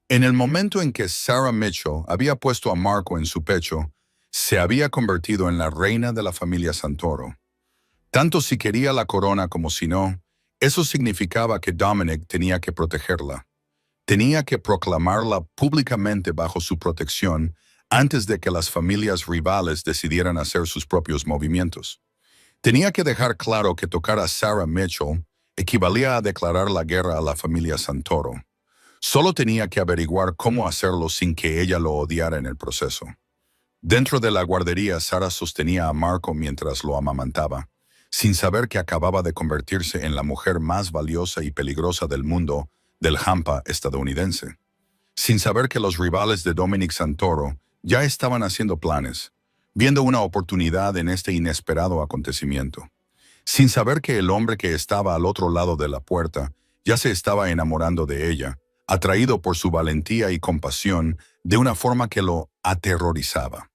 en el momento en que Sarah Mitchell había puesto a Marco en su pecho, se había convertido en la reina de la familia Santoro. Tanto si quería la corona como si no, eso significaba que Dominic tenía que protegerla. Tenía que proclamarla públicamente bajo su protección antes de que las familias rivales decidieran hacer sus propios movimientos. Tenía que dejar claro que tocar a Sarah Mitchell equivalía a declarar la guerra a la familia Santoro. Solo tenía que averiguar cómo hacerlo sin que ella lo odiara en el proceso. Dentro de la guardería, Sarah sostenía a Marco mientras lo amamantaba, sin saber que acababa de convertirse en la mujer más valiosa y peligrosa del mundo del hampa estadounidense. Sin saber que los rivales de Dominic Santoro ya estaban haciendo planes, viendo una oportunidad en este inesperado acontecimiento. Sin saber que el hombre que estaba al otro lado de la puerta ya se estaba enamorando de ella, atraído por su valentía y compasión de una forma que lo aterrorizaba.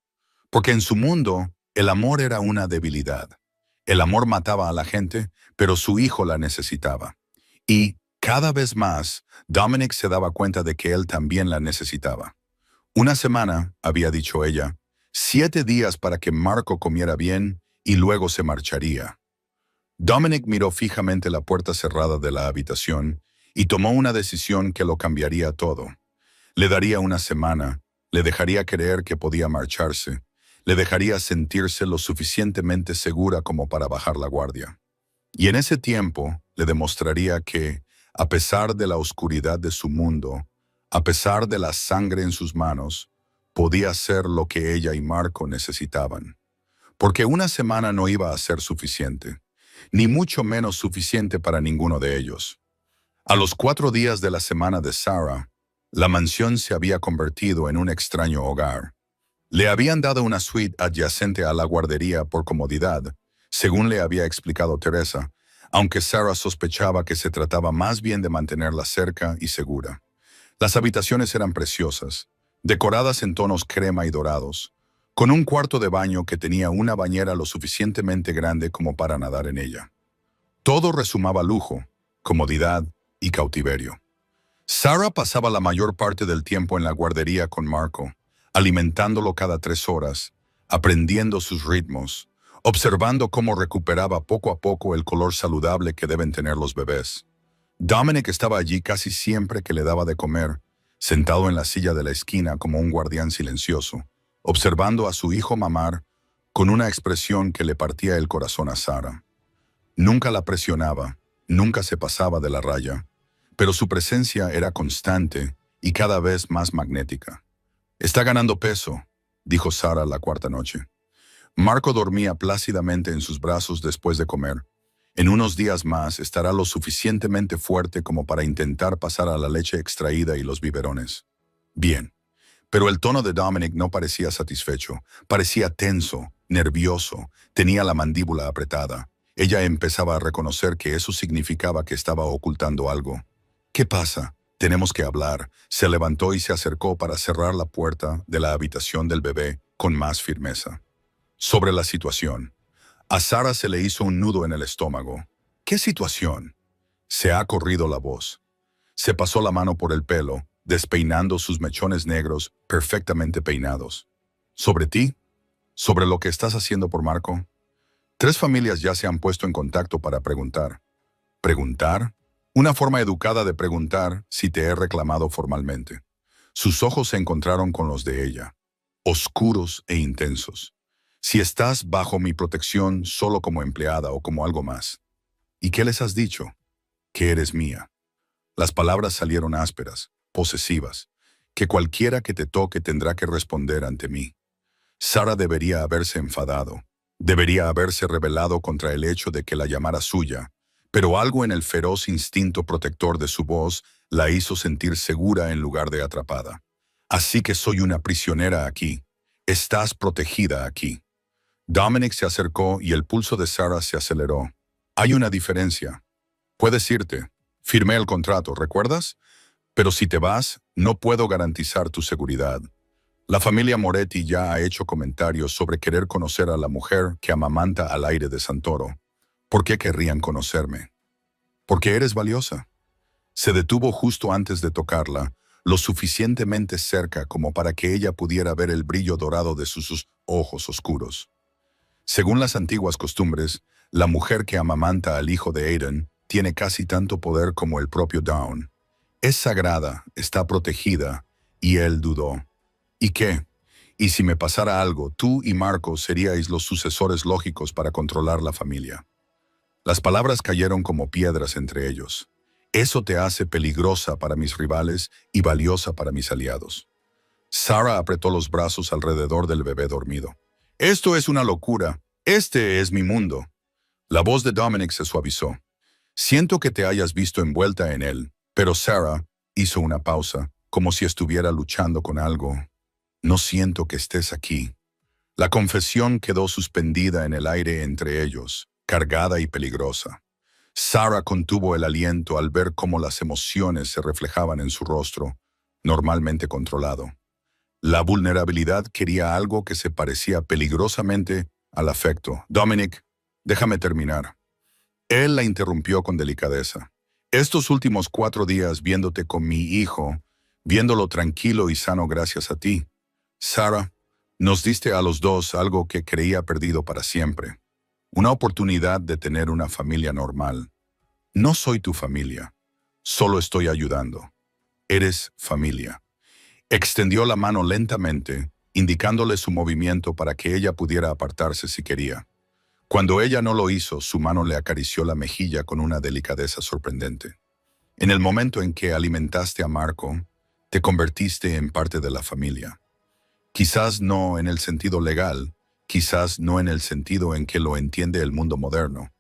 Porque en su mundo, el amor era una debilidad. El amor mataba a la gente, pero su hijo la necesitaba. Y, cada vez más, Dominic se daba cuenta de que él también la necesitaba. Una semana, había dicho ella, 7 días para que Marco comiera bien y luego se marcharía. Dominic miró fijamente la puerta cerrada de la habitación y tomó una decisión que lo cambiaría todo. Le daría una semana, le dejaría creer que podía marcharse, le dejaría sentirse lo suficientemente segura como para bajar la guardia. Y en ese tiempo le demostraría que, a pesar de la oscuridad de su mundo, a pesar de la sangre en sus manos, podía ser lo que ella y Marco necesitaban. Porque una semana no iba a ser suficiente, ni mucho menos suficiente para ninguno de ellos. A los 4 días de la semana de Sarah, la mansión se había convertido en un extraño hogar. Le habían dado una suite adyacente a la guardería por comodidad, según le había explicado Teresa, aunque Sarah sospechaba que se trataba más bien de mantenerla cerca y segura. Las habitaciones eran preciosas, decoradas en tonos crema y dorados, con un cuarto de baño que tenía una bañera lo suficientemente grande como para nadar en ella. Todo resumaba lujo, comodidad y cautiverio. Sarah pasaba la mayor parte del tiempo en la guardería con Marco, alimentándolo cada 3 horas, aprendiendo sus ritmos, observando cómo recuperaba poco a poco el color saludable que deben tener los bebés. Dominic estaba allí casi siempre que le daba de comer, sentado en la silla de la esquina como un guardián silencioso, observando a su hijo mamar con una expresión que le partía el corazón a Sarah. Nunca la presionaba, nunca se pasaba de la raya, pero su presencia era constante y cada vez más magnética. «Está ganando peso», dijo Sarah la 4ª noche. Marco dormía plácidamente en sus brazos después de comer. En unos días más estará lo suficientemente fuerte como para intentar pasar a la leche extraída y los biberones. Bien, pero el tono de Dominic no parecía satisfecho, parecía tenso, nervioso, tenía la mandíbula apretada. Ella empezaba a reconocer que eso significaba que estaba ocultando algo. «¿Qué pasa? Tenemos que hablar». Se levantó y se acercó para cerrar la puerta de la habitación del bebé con más firmeza. Sobre la situación. A Sarah se le hizo un nudo en el estómago. «¿Qué situación?» Se ha corrido la voz. Se pasó la mano por el pelo, despeinando sus mechones negros perfectamente peinados. «¿Sobre ti? ¿Sobre lo que estás haciendo por Marco?» 3 familias ya se han puesto en contacto para preguntar. ¿Preguntar? Una forma educada de preguntar si te he reclamado formalmente. Sus ojos se encontraron con los de ella, oscuros e intensos. «Si estás bajo mi protección solo como empleada o como algo más». «¿Y qué les has dicho?» «Que eres mía». Las palabras salieron ásperas, posesivas. que cualquiera que te toque tendrá que responder ante mí. Sara debería haberse enfadado. Debería haberse rebelado contra el hecho de que la llamara suya, pero algo en el feroz instinto protector de su voz la hizo sentir segura en lugar de atrapada. Así que soy una prisionera aquí. Estás protegida aquí. Dominic se acercó y el pulso de Sara se aceleró. Hay una diferencia. Puedes irte. Firmé el contrato, ¿recuerdas? Pero si te vas, no puedo garantizar tu seguridad. La familia Moretti ya ha hecho comentarios sobre querer conocer a la mujer que amamanta al aire de Santoro. ¿Por qué querrían conocerme? Porque eres valiosa. Se detuvo justo antes de tocarla, lo suficientemente cerca como para que ella pudiera ver el brillo dorado de sus ojos oscuros. Según las antiguas costumbres, la mujer que amamanta al hijo de Aiden tiene casi tanto poder como el propio Dawn. Es sagrada, está protegida, y él dudó. ¿Y qué? ¿Y si me pasara algo, tú y Marco seríais los sucesores lógicos para controlar la familia? Las palabras cayeron como piedras entre ellos. Eso te hace peligrosa para mis rivales y valiosa para mis aliados. Sara apretó los brazos alrededor del bebé dormido. Esto es una locura. Este es mi mundo. La voz de Dominic se suavizó. Siento que te hayas visto envuelta en él, pero Sara hizo una pausa, como si estuviera luchando con algo. No siento que estés aquí. La confesión quedó suspendida en el aire entre ellos, cargada y peligrosa. Sara contuvo el aliento al ver cómo las emociones se reflejaban en su rostro, normalmente controlado. La vulnerabilidad quería algo que se parecía peligrosamente al afecto. Dominic, déjame terminar. Él la interrumpió con delicadeza. Estos últimos 4 días viéndote con mi hijo, viéndolo tranquilo y sano gracias a ti. Sara, nos diste a los dos algo que creía perdido para siempre. Una oportunidad de tener una familia normal. No soy tu familia. Solo estoy ayudando. Eres familia. Extendió la mano lentamente, indicándole su movimiento para que ella pudiera apartarse si quería. Cuando ella no lo hizo, su mano le acarició la mejilla con una delicadeza sorprendente. En el momento en que alimentaste a Marco, te convertiste en parte de la familia. Quizás no en el sentido legal, quizás no en el sentido en que lo entiende el mundo moderno,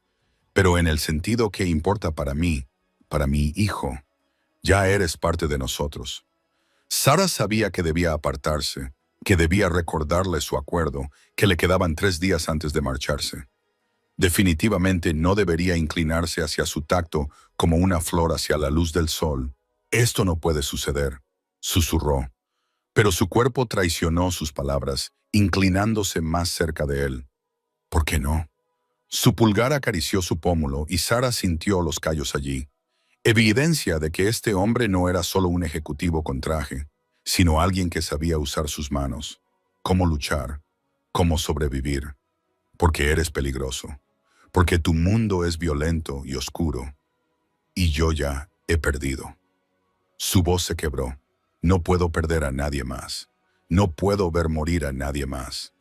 pero en el sentido que importa para mí, para mi hijo. Ya eres parte de nosotros. Sara sabía que debía apartarse, que debía recordarle su acuerdo, que le quedaban 3 días antes de marcharse. Definitivamente no debería inclinarse hacia su tacto como una flor hacia la luz del sol. Esto no puede suceder, susurró. Pero su cuerpo traicionó sus palabras, inclinándose más cerca de él. ¿Por qué no? Su pulgar acarició su pómulo y Sara sintió los callos allí. Evidencia de que este hombre no era solo un ejecutivo con traje, sino alguien que sabía usar sus manos. Cómo luchar, cómo sobrevivir. Porque eres peligroso. Porque tu mundo es violento y oscuro. Y yo ya he perdido. Su voz se quebró. No puedo perder a nadie más. No puedo ver morir a nadie más.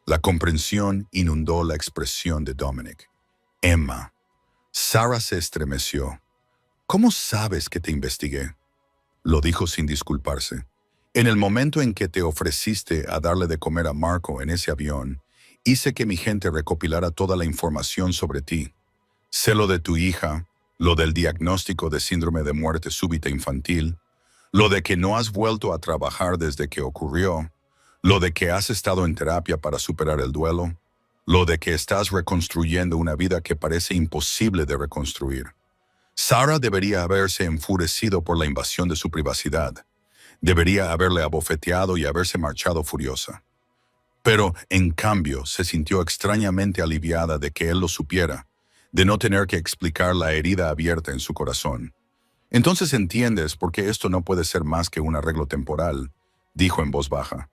La comprensión inundó la expresión de Dominic. Emma. Sara se estremeció. ¿Cómo sabes que te investigué? Lo dijo sin disculparse. En el momento en que te ofreciste a darle de comer a Marco en ese avión, hice que mi gente recopilara toda la información sobre ti. Sé lo de tu hija, lo del diagnóstico de síndrome de muerte súbita infantil, lo de que no has vuelto a trabajar desde que ocurrió, lo de que has estado en terapia para superar el duelo, lo de que estás reconstruyendo una vida que parece imposible de reconstruir. Sara debería haberse enfurecido por la invasión de su privacidad. Debería haberle abofeteado y haberse marchado furiosa. Pero, en cambio, se sintió extrañamente aliviada de que él lo supiera, de no tener que explicar la herida abierta en su corazón. Entonces entiendes por qué esto no puede ser más que un arreglo temporal, dijo en voz baja.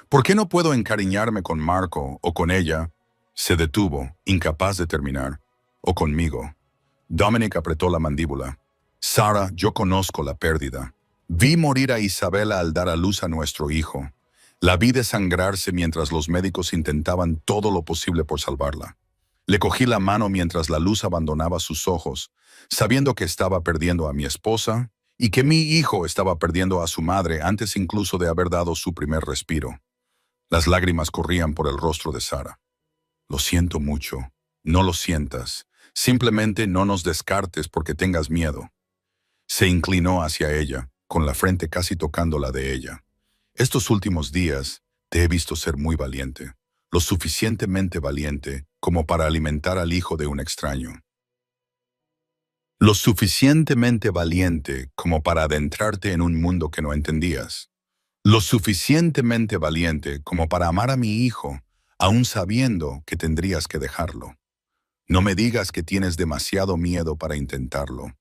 ¿Por qué no puedo encariñarme con Marco o con ella? Se detuvo, incapaz de terminar. O conmigo. Dominic apretó la mandíbula. Sara, yo conozco la pérdida. Vi morir a Isabela al dar a luz a nuestro hijo. La vi desangrarse mientras los médicos intentaban todo lo posible por salvarla. Le cogí la mano mientras la luz abandonaba sus ojos, sabiendo que estaba perdiendo a mi esposa y que mi hijo estaba perdiendo a su madre antes incluso de haber dado su primer respiro. Las lágrimas corrían por el rostro de Sara. Lo siento mucho. No lo sientas. Simplemente no nos descartes porque tengas miedo. Se inclinó hacia ella, con la frente casi tocando la de ella. Estos últimos días te he visto ser muy valiente, lo suficientemente valiente como para alimentar al hijo de un extraño. Lo suficientemente valiente como para adentrarte en un mundo que no entendías. Lo suficientemente valiente como para amar a mi hijo, aún sabiendo que tendrías que dejarlo. No me digas que tienes demasiado miedo para intentarlo.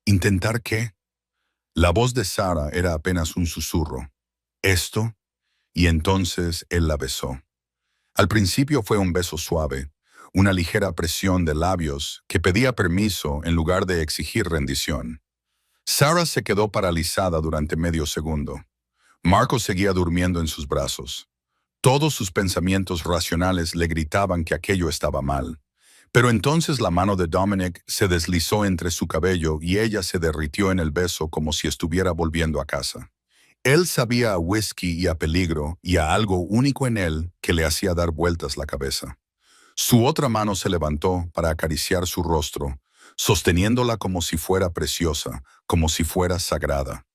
¿Intentar qué? La voz de Sara era apenas un susurro. ¿Esto? Y entonces él la besó. Al principio fue un beso suave, una ligera presión de labios que pedía permiso en lugar de exigir rendición. Sara se quedó paralizada durante medio segundo. Marco seguía durmiendo en sus brazos. Todos sus pensamientos racionales le gritaban que aquello estaba mal. Pero entonces la mano de Dominic se deslizó entre su cabello y ella se derritió en el beso como si estuviera volviendo a casa. Él sabía a whisky y a peligro y a algo único en él que le hacía dar vueltas la cabeza. Su otra mano se levantó para acariciar su rostro, sosteniéndola como si fuera preciosa, como si fuera sagrada.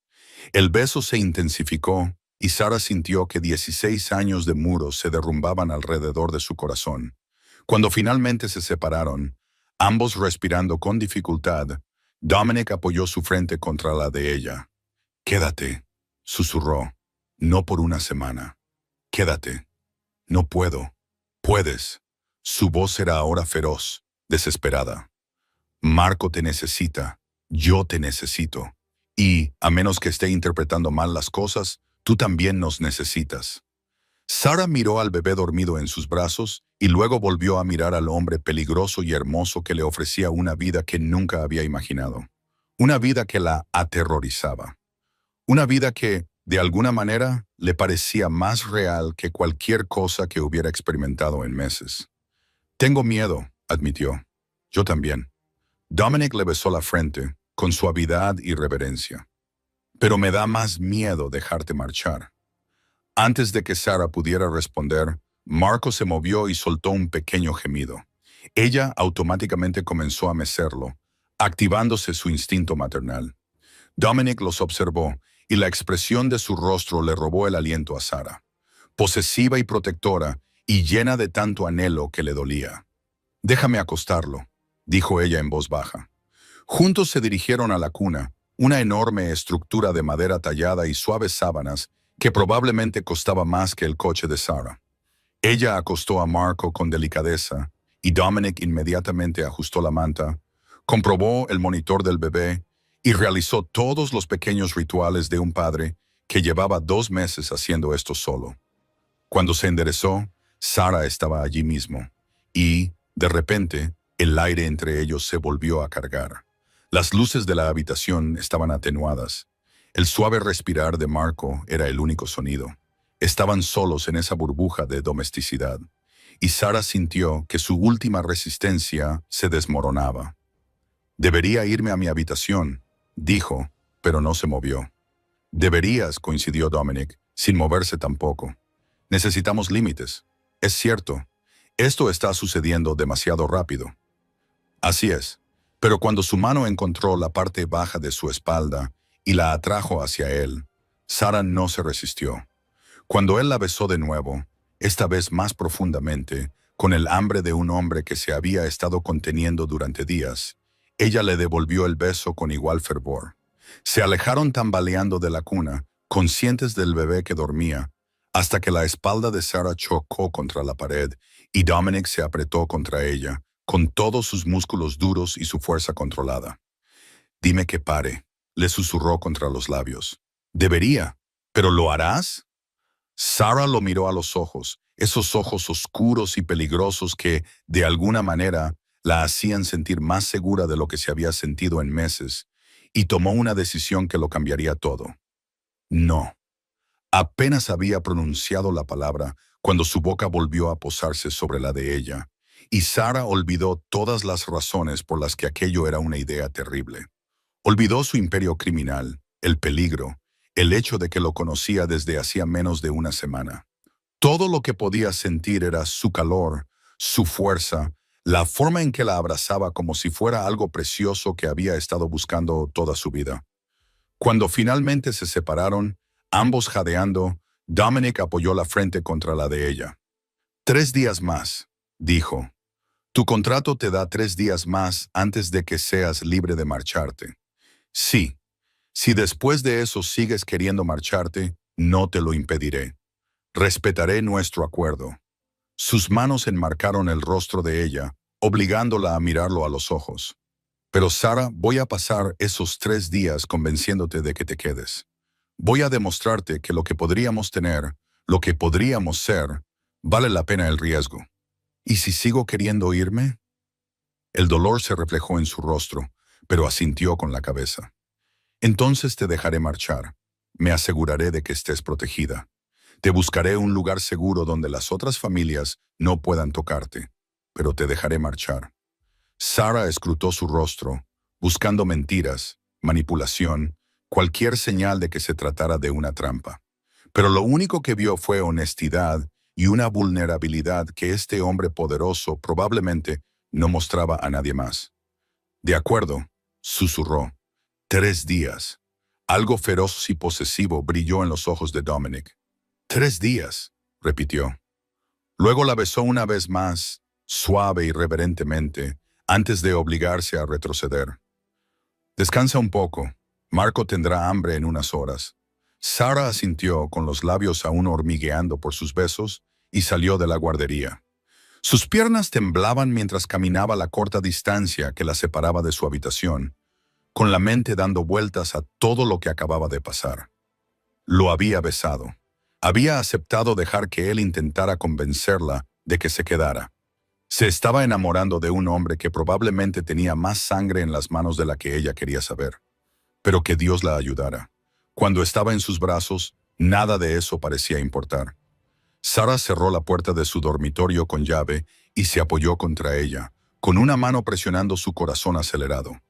El beso se intensificó y Sara sintió que 16 años de muros se derrumbaban alrededor de su corazón. Cuando finalmente se separaron, ambos respirando con dificultad, Dominic apoyó su frente contra la de ella. «Quédate», susurró. «No por una semana. Quédate». «No puedo». «Puedes». Su voz era ahora feroz, desesperada. «Marco te necesita. Yo te necesito. Y, a menos que esté interpretando mal las cosas, tú también nos necesitas». Sara miró al bebé dormido en sus brazos y luego volvió a mirar al hombre peligroso y hermoso que le ofrecía una vida que nunca había imaginado. Una vida que la aterrorizaba. Una vida que, de alguna manera, le parecía más real que cualquier cosa que hubiera experimentado en meses. «Tengo miedo», admitió. «Yo también». Dominic le besó la frente, con suavidad y reverencia. «Pero me da más miedo dejarte marchar». Antes de que Sara pudiera responder, Marco se movió y soltó un pequeño gemido. Ella automáticamente comenzó a mecerlo, activándose su instinto maternal. Dominic los observó y la expresión de su rostro le robó el aliento a Sara, posesiva y protectora y llena de tanto anhelo que le dolía. «Déjame acostarlo», dijo ella en voz baja. Juntos se dirigieron a la cuna, una enorme estructura de madera tallada y suaves sábanas que probablemente costaba más que el coche de Sara. Ella acostó a Marco con delicadeza y Dominic inmediatamente ajustó la manta, comprobó el monitor del bebé y realizó todos los pequeños rituales de un padre que llevaba 2 meses haciendo esto solo. Cuando se enderezó, Sara estaba allí mismo y, de repente, el aire entre ellos se volvió a cargar. Las luces de la habitación estaban atenuadas. El suave respirar de Marco era el único sonido. Estaban solos en esa burbuja de domesticidad, y Sara sintió que su última resistencia se desmoronaba. «Debería irme a mi habitación», dijo, pero no se movió. «Deberías», coincidió Dominic, sin moverse tampoco. «Necesitamos límites. Es cierto, esto está sucediendo demasiado rápido». «Así es», pero cuando su mano encontró la parte baja de su espalda y la atrajo hacia él, Sara no se resistió. Cuando él la besó de nuevo, esta vez más profundamente, con el hambre de un hombre que se había estado conteniendo durante días, ella le devolvió el beso con igual fervor. Se alejaron tambaleando de la cuna, conscientes del bebé que dormía, hasta que la espalda de Sara chocó contra la pared y Dominic se apretó contra ella, con todos sus músculos duros y su fuerza controlada. «Dime que pare», le susurró contra los labios. «Debería, pero ¿lo harás?» Sara lo miró a los ojos, esos ojos oscuros y peligrosos que, de alguna manera, la hacían sentir más segura de lo que se había sentido en meses, y tomó una decisión que lo cambiaría todo. «No». Apenas había pronunciado la palabra cuando su boca volvió a posarse sobre la de ella, y Sara olvidó todas las razones por las que aquello era una idea terrible. Olvidó su imperio criminal, el peligro, el hecho de que lo conocía desde hacía menos de una semana. Todo lo que podía sentir era su calor, su fuerza, la forma en que la abrazaba como si fuera algo precioso que había estado buscando toda su vida. Cuando finalmente se separaron, ambos jadeando, Dominic apoyó la frente contra la de ella. 3 días más, dijo. Tu contrato te da 3 días más antes de que seas libre de marcharte. Sí, si después de eso sigues queriendo marcharte, no te lo impediré. Respetaré nuestro acuerdo. Sus manos enmarcaron el rostro de ella, obligándola a mirarlo a los ojos. Pero Sarah, voy a pasar esos 3 días convenciéndote de que te quedes. Voy a demostrarte que lo que podríamos tener, lo que podríamos ser, vale la pena el riesgo. ¿Y si sigo queriendo irme? El dolor se reflejó en su rostro, pero asintió con la cabeza. Entonces te dejaré marchar. Me aseguraré de que estés protegida. Te buscaré un lugar seguro donde las otras familias no puedan tocarte, pero te dejaré marchar. Sarah escrutó su rostro, buscando mentiras, manipulación, cualquier señal de que se tratara de una trampa. Pero lo único que vio fue honestidad y una vulnerabilidad que este hombre poderoso probablemente no mostraba a nadie más. De acuerdo, susurró. 3 días. Algo feroz y posesivo brilló en los ojos de Dominic. 3 días, repitió. Luego la besó una vez más, suave y reverentemente, antes de obligarse a retroceder. Descansa un poco. Marco tendrá hambre en unas horas. Sarah asintió con los labios aún hormigueando por sus besos y salió de la guardería. Sus piernas temblaban mientras caminaba la corta distancia que la separaba de su habitación, con la mente dando vueltas a todo lo que acababa de pasar. Lo había besado. Había aceptado dejar que él intentara convencerla de que se quedara. Se estaba enamorando de un hombre que probablemente tenía más sangre en las manos de la que ella quería saber. Pero que Dios la ayudara. Cuando estaba en sus brazos, nada de eso parecía importar. Sarah cerró la puerta de su dormitorio con llave y se apoyó contra ella, con una mano presionando su corazón acelerado.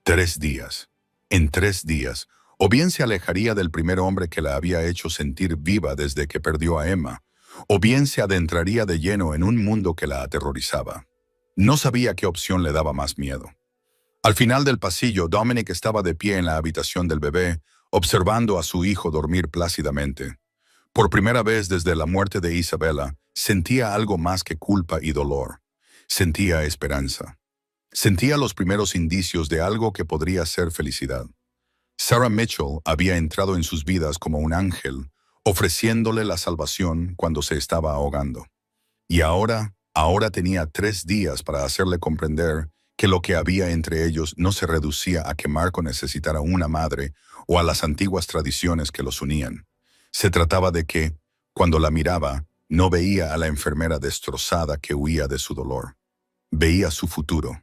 3 días. En 3 días, o bien se alejaría del primer hombre que la había hecho sentir viva desde que perdió a Emma, o bien se adentraría de lleno en un mundo que la aterrorizaba. No sabía qué opción le daba más miedo. Al final del pasillo, Dominic estaba de pie en la habitación del bebé, observando a su hijo dormir plácidamente. Por primera vez desde la muerte de Isabella, sentía algo más que culpa y dolor. Sentía esperanza. Sentía los primeros indicios de algo que podría ser felicidad. Sarah Mitchell había entrado en sus vidas como un ángel, ofreciéndole la salvación cuando se estaba ahogando. Y ahora tenía 3 días para hacerle comprender que lo que había entre ellos no se reducía a que Marco necesitara una madre o a las antiguas tradiciones que los unían. Se trataba de que, cuando la miraba, no veía a la enfermera destrozada que huía de su dolor. Veía su futuro.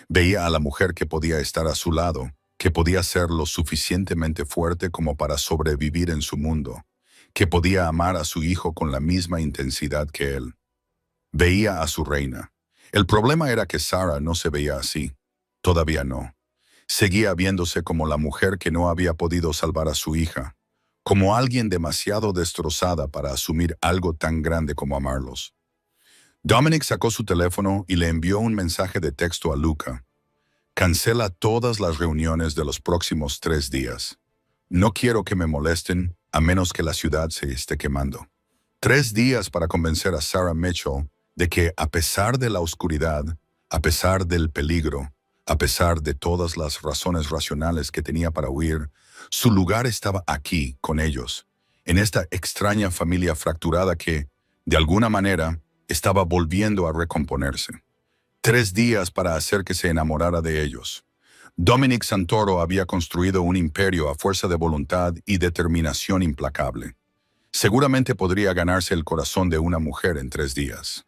Veía a la mujer que podía estar a su lado, que podía ser lo suficientemente fuerte como para sobrevivir en su mundo, que podía amar a su hijo con la misma intensidad que él. Veía a su reina. El problema era que Sarah no se veía así. Todavía no. Seguía viéndose como la mujer que no había podido salvar a su hija, como alguien demasiado destrozada para asumir algo tan grande como amarlos. Dominic sacó su teléfono y le envió un mensaje de texto a Luca. Cancela todas las reuniones de los próximos 3 días. No quiero que me molesten a menos que la ciudad se esté quemando. 3 días para convencer a Sarah Mitchell de que a pesar de la oscuridad, a pesar del peligro, a pesar de todas las razones racionales que tenía para huir, su lugar estaba aquí con ellos, en esta extraña familia fracturada que, de alguna manera, estaba volviendo a recomponerse. 3 días para hacer que se enamorara de ellos. Dominic Santoro había construido un imperio a fuerza de voluntad y determinación implacable. Seguramente podría ganarse el corazón de una mujer en 3 días.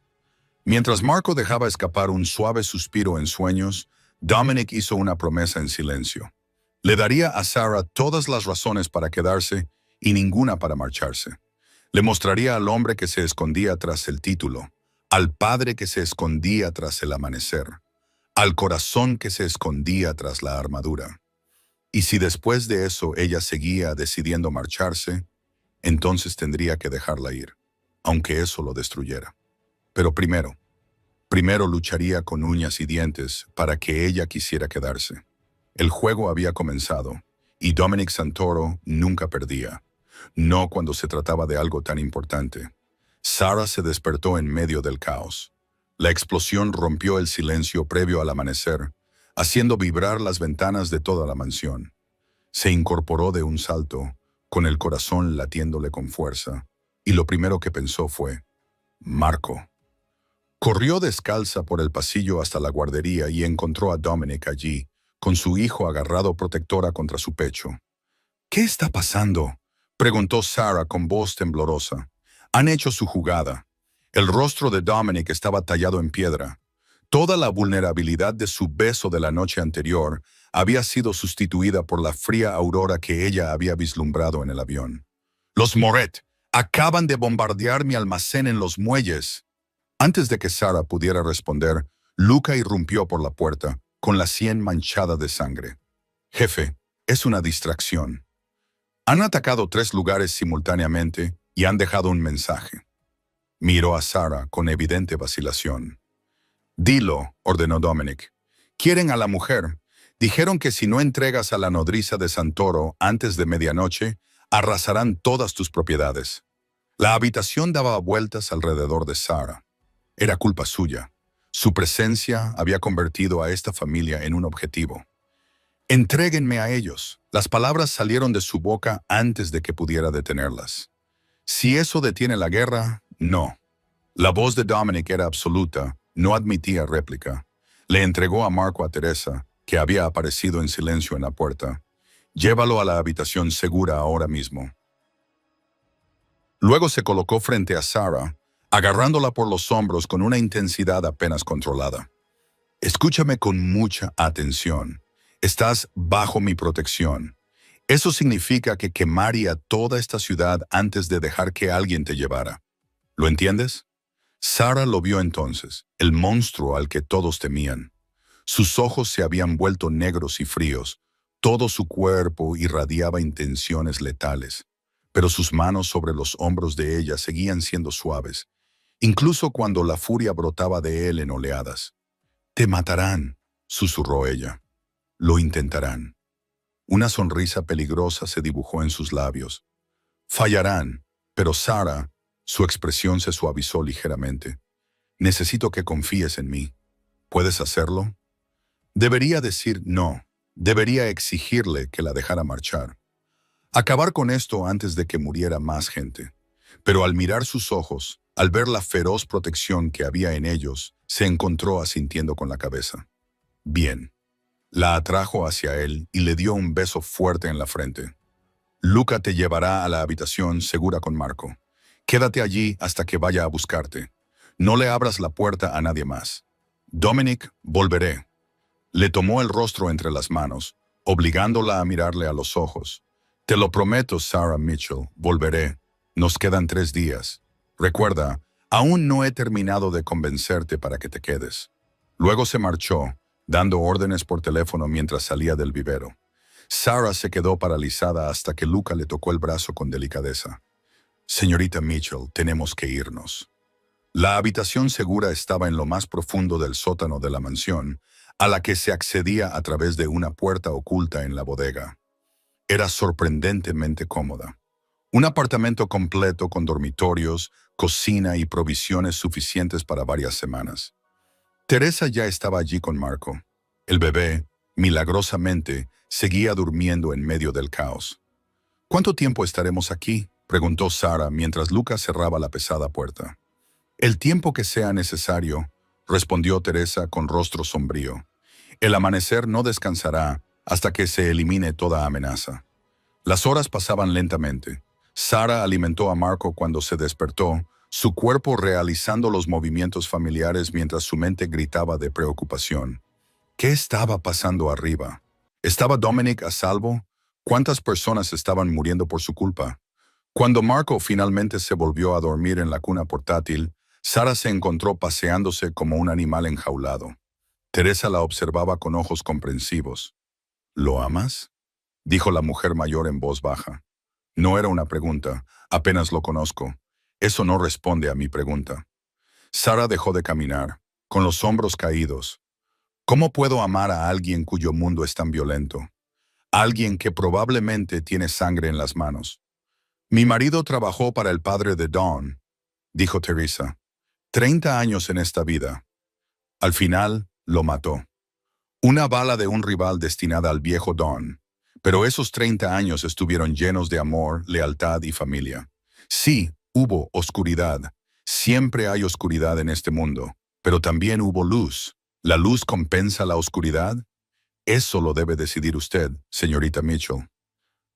Mientras Marco dejaba escapar un suave suspiro en sueños, Dominic hizo una promesa en silencio. Le daría a Sarah todas las razones para quedarse y ninguna para marcharse. Le mostraría al hombre que se escondía tras el título, al padre que se escondía tras el amanecer, al corazón que se escondía tras la armadura. Y si después de eso ella seguía decidiendo marcharse, entonces tendría que dejarla ir, aunque eso lo destruyera. Pero primero lucharía con uñas y dientes para que ella quisiera quedarse. El juego había comenzado, y Dominic Santoro nunca perdía, no cuando se trataba de algo tan importante. Sarah se despertó en medio del caos. La explosión rompió el silencio previo al amanecer, haciendo vibrar las ventanas de toda la mansión. Se incorporó de un salto, con el corazón latiéndole con fuerza, y lo primero que pensó fue, Marco. Corrió descalza por el pasillo hasta la guardería y encontró a Dominic allí, con su hijo agarrado protectora contra su pecho. ¿Qué está pasando?, preguntó Sarah con voz temblorosa. Han hecho su jugada. El rostro de Dominic estaba tallado en piedra. Toda la vulnerabilidad de su beso de la noche anterior había sido sustituida por la fría aurora que ella había vislumbrado en el avión. Los Moret acaban de bombardear mi almacén en los muelles. Antes de que Sarah pudiera responder, Luca irrumpió por la puerta, con la sien manchada de sangre. Jefe, es una distracción. Han atacado 3 lugares simultáneamente y han dejado un mensaje. Miró a Sarah con evidente vacilación. Dilo, ordenó Dominic. Quieren a la mujer. Dijeron que si no entregas a la nodriza de Santoro antes de medianoche, arrasarán todas tus propiedades. La habitación daba vueltas alrededor de Sarah. Era culpa suya. Su presencia había convertido a esta familia en un objetivo. Entréguenme a ellos. Las palabras salieron de su boca antes de que pudiera detenerlas. Si eso detiene la guerra, no. La voz de Dominic era absoluta, no admitía réplica. Le entregó a Marco a Teresa, que había aparecido en silencio en la puerta. Llévalo a la habitación segura ahora mismo. Luego se colocó frente a Sarah, agarrándola por los hombros con una intensidad apenas controlada. Escúchame con mucha atención. Estás bajo mi protección. Eso significa que quemaría toda esta ciudad antes de dejar que alguien te llevara. ¿Lo entiendes? Sarah lo vio entonces, el monstruo al que todos temían. Sus ojos se habían vuelto negros y fríos. Todo su cuerpo irradiaba intenciones letales. Pero sus manos sobre los hombros de ella seguían siendo suaves, incluso cuando la furia brotaba de él en oleadas. «Te matarán», susurró ella. «Lo intentarán». Una sonrisa peligrosa se dibujó en sus labios. «Fallarán», pero Sarah, su expresión se suavizó ligeramente. «Necesito que confíes en mí. ¿Puedes hacerlo?» Debería decir no. Debería exigirle que la dejara marchar. Acabar con esto antes de que muriera más gente. Pero al mirar sus ojos, al ver la feroz protección que había en ellos, se encontró asintiendo con la cabeza. Bien. La atrajo hacia él y le dio un beso fuerte en la frente. Luca te llevará a la habitación segura con Marco. Quédate allí hasta que vaya a buscarte. No le abras la puerta a nadie más. Dominic, volveré. Le tomó el rostro entre las manos, obligándola a mirarle a los ojos. Te lo prometo, Sarah Mitchell, volveré. Nos quedan 3 días. Recuerda, aún no he terminado de convencerte para que te quedes. Luego se marchó, dando órdenes por teléfono mientras salía del vivero. Sarah se quedó paralizada hasta que Luca le tocó el brazo con delicadeza. Señorita Mitchell, tenemos que irnos. La habitación segura estaba en lo más profundo del sótano de la mansión, a la que se accedía a través de una puerta oculta en la bodega. Era sorprendentemente cómoda. Un apartamento completo con dormitorios, cocina y provisiones suficientes para varias semanas. Teresa ya estaba allí con Marco. El bebé, milagrosamente, seguía durmiendo en medio del caos. ¿Cuánto tiempo estaremos aquí?, preguntó Sarah mientras Luca cerraba la pesada puerta. El tiempo que sea necesario, respondió Teresa con rostro sombrío. El amanecer no descansará hasta que se elimine toda amenaza. Las horas pasaban lentamente. Sarah alimentó a Marco cuando se despertó, su cuerpo realizando los movimientos familiares mientras su mente gritaba de preocupación. ¿Qué estaba pasando arriba? ¿Estaba Dominic a salvo? ¿Cuántas personas estaban muriendo por su culpa? Cuando Marco finalmente se volvió a dormir en la cuna portátil, Sarah se encontró paseándose como un animal enjaulado. Teresa la observaba con ojos comprensivos. ¿Lo amas? dijo la mujer mayor en voz baja. No era una pregunta, apenas lo conozco. Eso no responde a mi pregunta. Sara dejó de caminar, con los hombros caídos. ¿Cómo puedo amar a alguien cuyo mundo es tan violento? Alguien que probablemente tiene sangre en las manos. Mi marido trabajó para el padre de Dawn, dijo Teresa. 30 años en esta vida. Al final, lo mató. Una bala de un rival destinada al viejo Dawn. Pero esos 30 años estuvieron llenos de amor, lealtad y familia. Sí, hubo oscuridad. Siempre hay oscuridad en este mundo. Pero también hubo luz. ¿La luz compensa la oscuridad? Eso lo debe decidir usted, señorita Mitchell.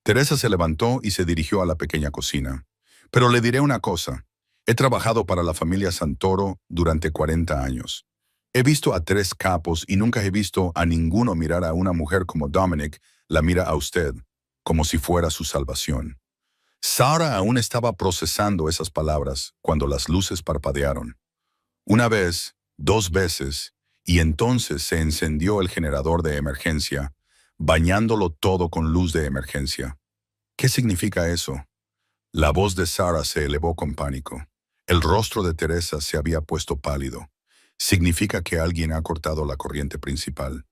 Teresa se levantó y se dirigió a la pequeña cocina. Pero le diré una cosa. He trabajado para la familia Santoro durante 40 años. He visto a 3 capos y nunca he visto a ninguno mirar a una mujer como Dominic la mira a usted, como si fuera su salvación. Sara aún estaba procesando esas palabras cuando las luces parpadearon. Una vez, 2 veces, y entonces se encendió el generador de emergencia, bañándolo todo con luz de emergencia. ¿Qué significa eso? La voz de Sara se elevó con pánico. El rostro de Teresa se había puesto pálido. Significa que alguien ha cortado la corriente principal.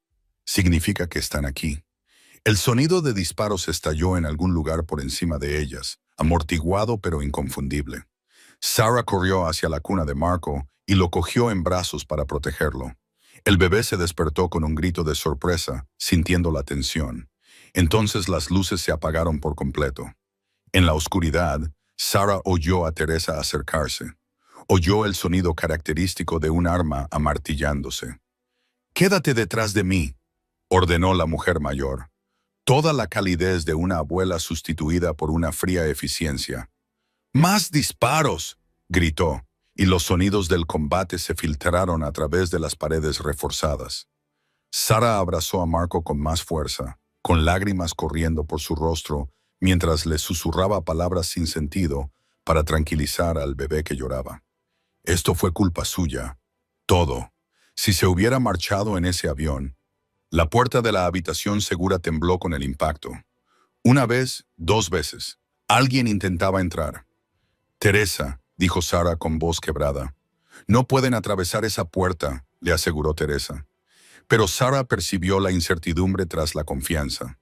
Significa que están aquí. El sonido de disparos estalló en algún lugar por encima de ellas, amortiguado pero inconfundible. Sara corrió hacia la cuna de Marco y lo cogió en brazos para protegerlo. El bebé se despertó con un grito de sorpresa, sintiendo la tensión. Entonces las luces se apagaron por completo. En la oscuridad, Sara oyó a Teresa acercarse. Oyó el sonido característico de un arma amartillándose. «Quédate detrás de mí», ordenó la mujer mayor. Toda la calidez de una abuela sustituida por una fría eficiencia. «¡Más disparos!», gritó, y los sonidos del combate se filtraron a través de las paredes reforzadas. Sara abrazó a Marco con más fuerza, con lágrimas corriendo por su rostro, mientras le susurraba palabras sin sentido para tranquilizar al bebé que lloraba. Esto fue culpa suya. Todo. Si se hubiera marchado en ese avión. La puerta de la habitación segura tembló con el impacto. Una vez, 2 veces. Alguien intentaba entrar. «Teresa», dijo Sara con voz quebrada. «No pueden atravesar esa puerta», le aseguró Teresa. Pero Sara percibió la incertidumbre tras la confianza.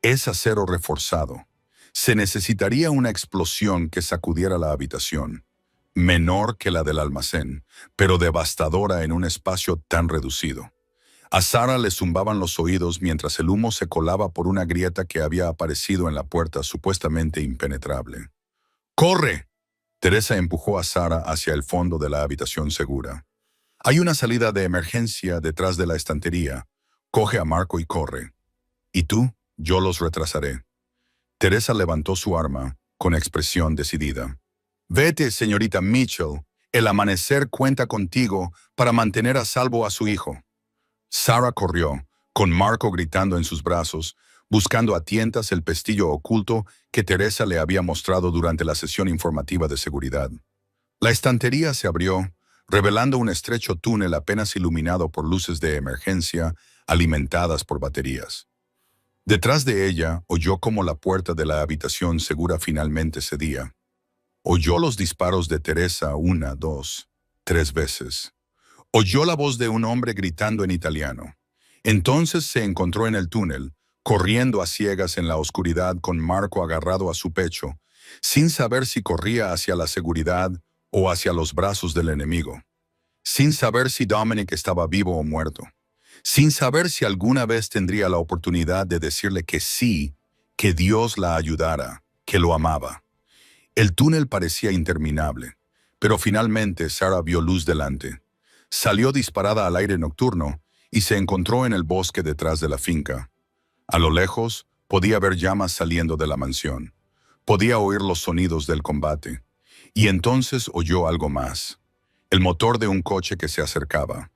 Es acero reforzado. Se necesitaría una explosión que sacudiera la habitación. Menor que la del almacén, pero devastadora en un espacio tan reducido. A Sara le zumbaban los oídos mientras el humo se colaba por una grieta que había aparecido en la puerta supuestamente impenetrable. «¡Corre!», Teresa empujó a Sara hacia el fondo de la habitación segura. «Hay una salida de emergencia detrás de la estantería. Coge a Marco y corre. Y tú, yo los retrasaré». Teresa levantó su arma, con expresión decidida. «Vete, señorita Mitchell. El amanecer cuenta contigo para mantener a salvo a su hijo». Sara corrió, con Marco gritando en sus brazos, buscando a tientas el pestillo oculto que Teresa le había mostrado durante la sesión informativa de seguridad. La estantería se abrió, revelando un estrecho túnel apenas iluminado por luces de emergencia alimentadas por baterías. Detrás de ella, oyó cómo la puerta de la habitación segura finalmente cedía. Oyó los disparos de Teresa 1, 2, 3 veces. Oyó la voz de un hombre gritando en italiano. Entonces se encontró en el túnel, corriendo a ciegas en la oscuridad con Marco agarrado a su pecho, sin saber si corría hacia la seguridad o hacia los brazos del enemigo. Sin saber si Dominic estaba vivo o muerto. Sin saber si alguna vez tendría la oportunidad de decirle que sí, que Dios la ayudara, que lo amaba. El túnel parecía interminable, pero finalmente Sara vio luz delante. Salió disparada al aire nocturno y se encontró en el bosque detrás de la finca. A lo lejos, podía ver llamas saliendo de la mansión. Podía oír los sonidos del combate. Y entonces oyó algo más. El motor de un coche que se acercaba.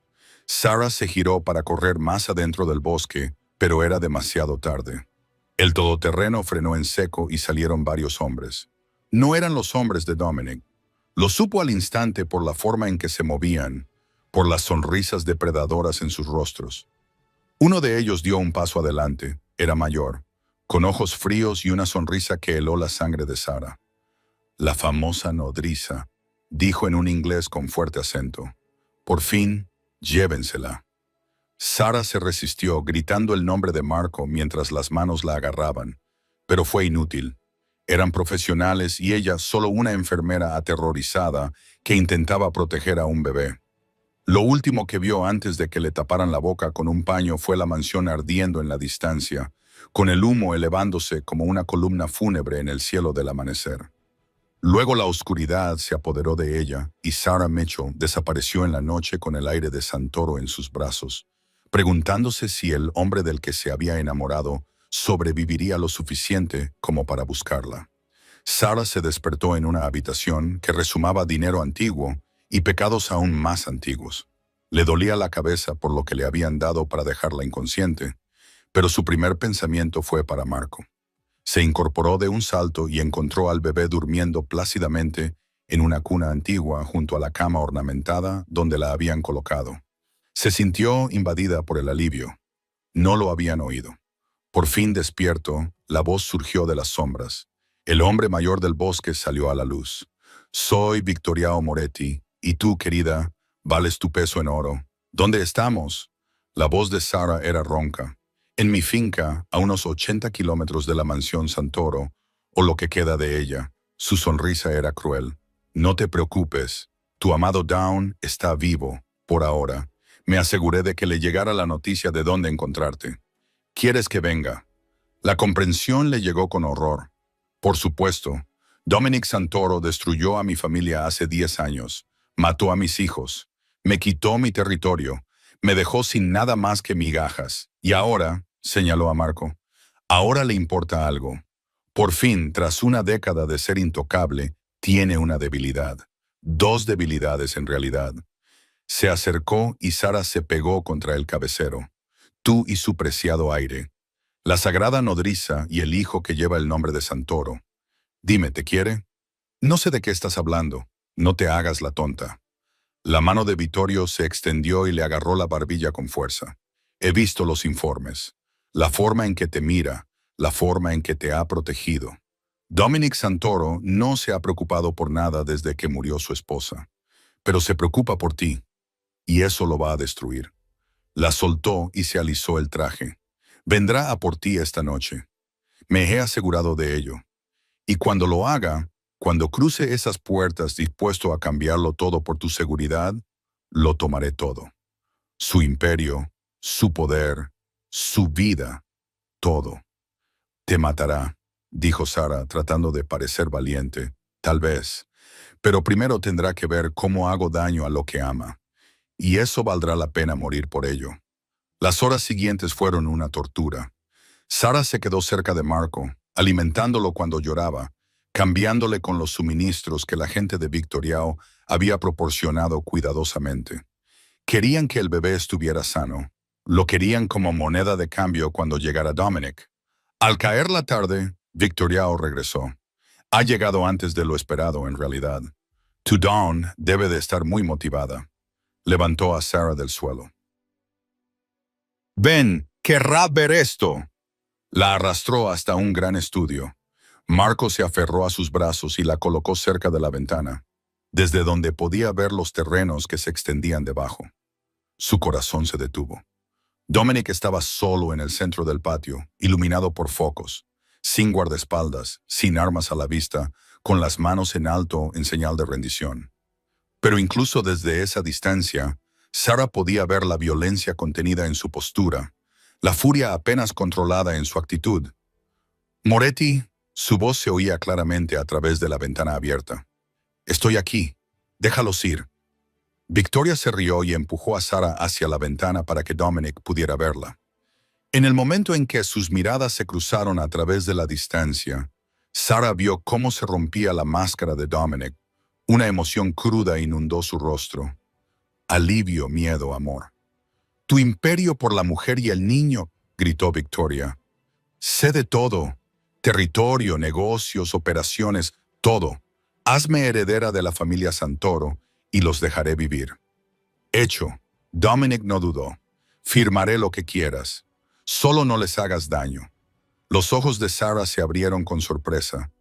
Sara se giró para correr más adentro del bosque, pero era demasiado tarde. El todoterreno frenó en seco y salieron varios hombres. No eran los hombres de Dominic. Lo supo al instante por la forma en que se movían, por las sonrisas depredadoras en sus rostros. Uno de ellos dio un paso adelante, era mayor, con ojos fríos y una sonrisa que heló la sangre de Sara. La famosa nodriza, dijo en un inglés con fuerte acento. Por fin, llévensela. Sara se resistió, gritando el nombre de Marco mientras las manos la agarraban, pero fue inútil. Eran profesionales y ella solo una enfermera aterrorizada que intentaba proteger a un bebé. Lo último que vio antes de que le taparan la boca con un paño fue la mansión ardiendo en la distancia, con el humo elevándose como una columna fúnebre en el cielo del amanecer. Luego la oscuridad se apoderó de ella y Sarah Mitchell desapareció en la noche con el aire de Santoro en sus brazos, preguntándose si el hombre del que se había enamorado sobreviviría lo suficiente como para buscarla. Sarah se despertó en una habitación que resumaba dinero antiguo y pecados aún más antiguos. Le dolía la cabeza por lo que le habían dado para dejarla inconsciente, pero su primer pensamiento fue para Marco. Se incorporó de un salto y encontró al bebé durmiendo plácidamente en una cuna antigua junto a la cama ornamentada donde la habían colocado. Se sintió invadida por el alivio. No lo habían oído. Por fin despierto, la voz surgió de las sombras. El hombre mayor del bosque salió a la luz. Soy Victoriao Moretti, y tú, querida, vales tu peso en oro. ¿Dónde estamos? La voz de Sara era ronca. En mi finca, a unos 80 kilómetros de la mansión Santoro, o lo que queda de ella. Su sonrisa era cruel. No te preocupes. Tu amado Down está vivo, por ahora. Me aseguré de que le llegara la noticia de dónde encontrarte. ¿Quieres que venga? La comprensión le llegó con horror. Por supuesto, Dominic Santoro destruyó a mi familia hace 10 años, mató a mis hijos, me quitó mi territorio, me dejó sin nada más que migajas. Y ahora, señaló a Marco, ahora le importa algo. Por fin, tras una década de ser intocable, tiene una debilidad. 2 debilidades en realidad. Se acercó y Sara se pegó contra el cabecero. Tú y su preciado aire. La sagrada nodriza y el hijo que lleva el nombre de Santoro. Dime, ¿te quiere? No sé de qué estás hablando. No te hagas la tonta. La mano de Vittorio se extendió y le agarró la barbilla con fuerza. He visto los informes. La forma en que te mira, la forma en que te ha protegido. Dominic Santoro no se ha preocupado por nada desde que murió su esposa. Pero se preocupa por ti. Y eso lo va a destruir. La soltó y se alisó el traje. Vendrá a por ti esta noche. Me he asegurado de ello. Y cuando lo haga, cuando cruce esas puertas dispuesto a cambiarlo todo por tu seguridad, lo tomaré todo. Su imperio, su poder, su vida, todo. Te matará, dijo Sara, tratando de parecer valiente. Tal vez. Pero primero tendrá que ver cómo hago daño a lo que ama. Y eso valdrá la pena morir por ello. Las horas siguientes fueron una tortura. Sara se quedó cerca de Marco, alimentándolo cuando lloraba, cambiándole con los suministros que la gente de Victoriao había proporcionado cuidadosamente. Querían que el bebé estuviera sano. Lo querían como moneda de cambio cuando llegara Dominic. Al caer la tarde, Victoriao regresó. Ha llegado antes de lo esperado, en realidad. Tu Dawn debe de estar muy motivada. Levantó a Sara del suelo. Ven, querrá ver esto. La arrastró hasta un gran estudio. Marco se aferró a sus brazos y la colocó cerca de la ventana, desde donde podía ver los terrenos que se extendían debajo. Su corazón se detuvo. Dominic estaba solo en el centro del patio, iluminado por focos, sin guardaespaldas, sin armas a la vista, con las manos en alto en señal de rendición. Pero incluso desde esa distancia, Sara podía ver la violencia contenida en su postura, la furia apenas controlada en su actitud. Moretti, su voz se oía claramente a través de la ventana abierta. Estoy aquí. Déjalos ir. Victoria se rió y empujó a Sara hacia la ventana para que Dominic pudiera verla. En el momento en que sus miradas se cruzaron a través de la distancia, Sara vio cómo se rompía la máscara de Dominic. Una emoción cruda inundó su rostro. Alivio, miedo, amor. Tu imperio por la mujer y el niño, gritó Victoria. Sé de todo. Territorio, negocios, operaciones, todo. Hazme heredera de la familia Santoro y los dejaré vivir. Hecho. Dominic no dudó. Firmaré lo que quieras. Solo no les hagas daño. Los ojos de Sarah se abrieron con sorpresa.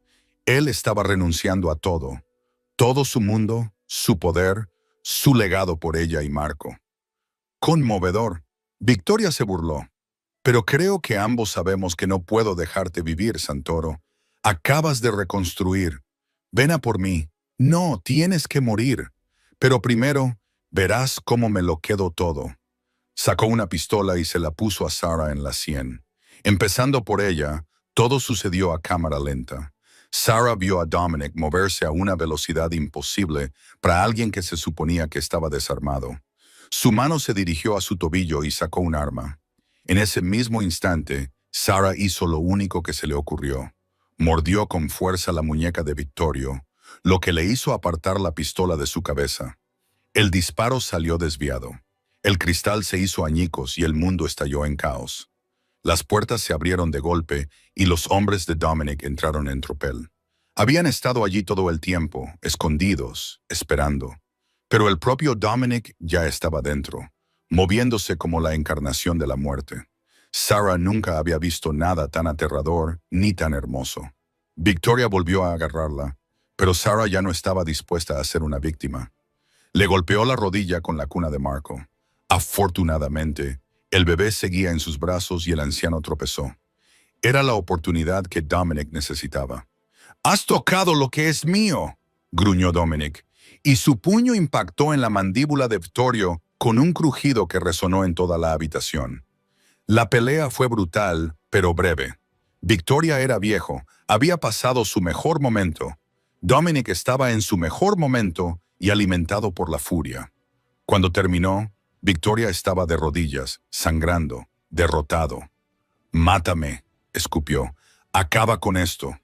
Él estaba renunciando a todo su mundo, su poder, su legado por ella y Marco. Conmovedor. Victoria se burló. Pero creo que ambos sabemos que no puedo dejarte vivir, Santoro. Acabas de reconstruir. Ven a por mí. No, tienes que morir. Pero primero, verás cómo me lo quedo todo. Sacó una pistola y se la puso a Sarah en la sien. Empezando por ella, todo sucedió a cámara lenta. Sarah vio a Dominic moverse a una velocidad imposible para alguien que se suponía que estaba desarmado. Su mano se dirigió a su tobillo y sacó un arma. En ese mismo instante, Sarah hizo lo único que se le ocurrió. Mordió con fuerza la muñeca de Victorio, lo que le hizo apartar la pistola de su cabeza. El disparo salió desviado. El cristal se hizo añicos y el mundo estalló en caos. Las puertas se abrieron de golpe y los hombres de Dominic entraron en tropel. Habían estado allí todo el tiempo, escondidos, esperando. Pero el propio Dominic ya estaba dentro, moviéndose como la encarnación de la muerte. Sarah nunca había visto nada tan aterrador ni tan hermoso. Victoria volvió a agarrarla, pero Sarah ya no estaba dispuesta a ser una víctima. Le golpeó la rodilla con la cuna de Marco. Afortunadamente, el bebé seguía en sus brazos y el anciano tropezó. Era la oportunidad que Dominic necesitaba. «¡Has tocado lo que es mío!», gruñó Dominic, y su puño impactó en la mandíbula de Victorio con un crujido que resonó en toda la habitación. La pelea fue brutal, pero breve. Victoria era viejo, había pasado su mejor momento. Dominic estaba en su mejor momento y alimentado por la furia. Cuando terminó, Victoria estaba de rodillas, sangrando, derrotado. «Mátame», escupió. «Acaba con esto».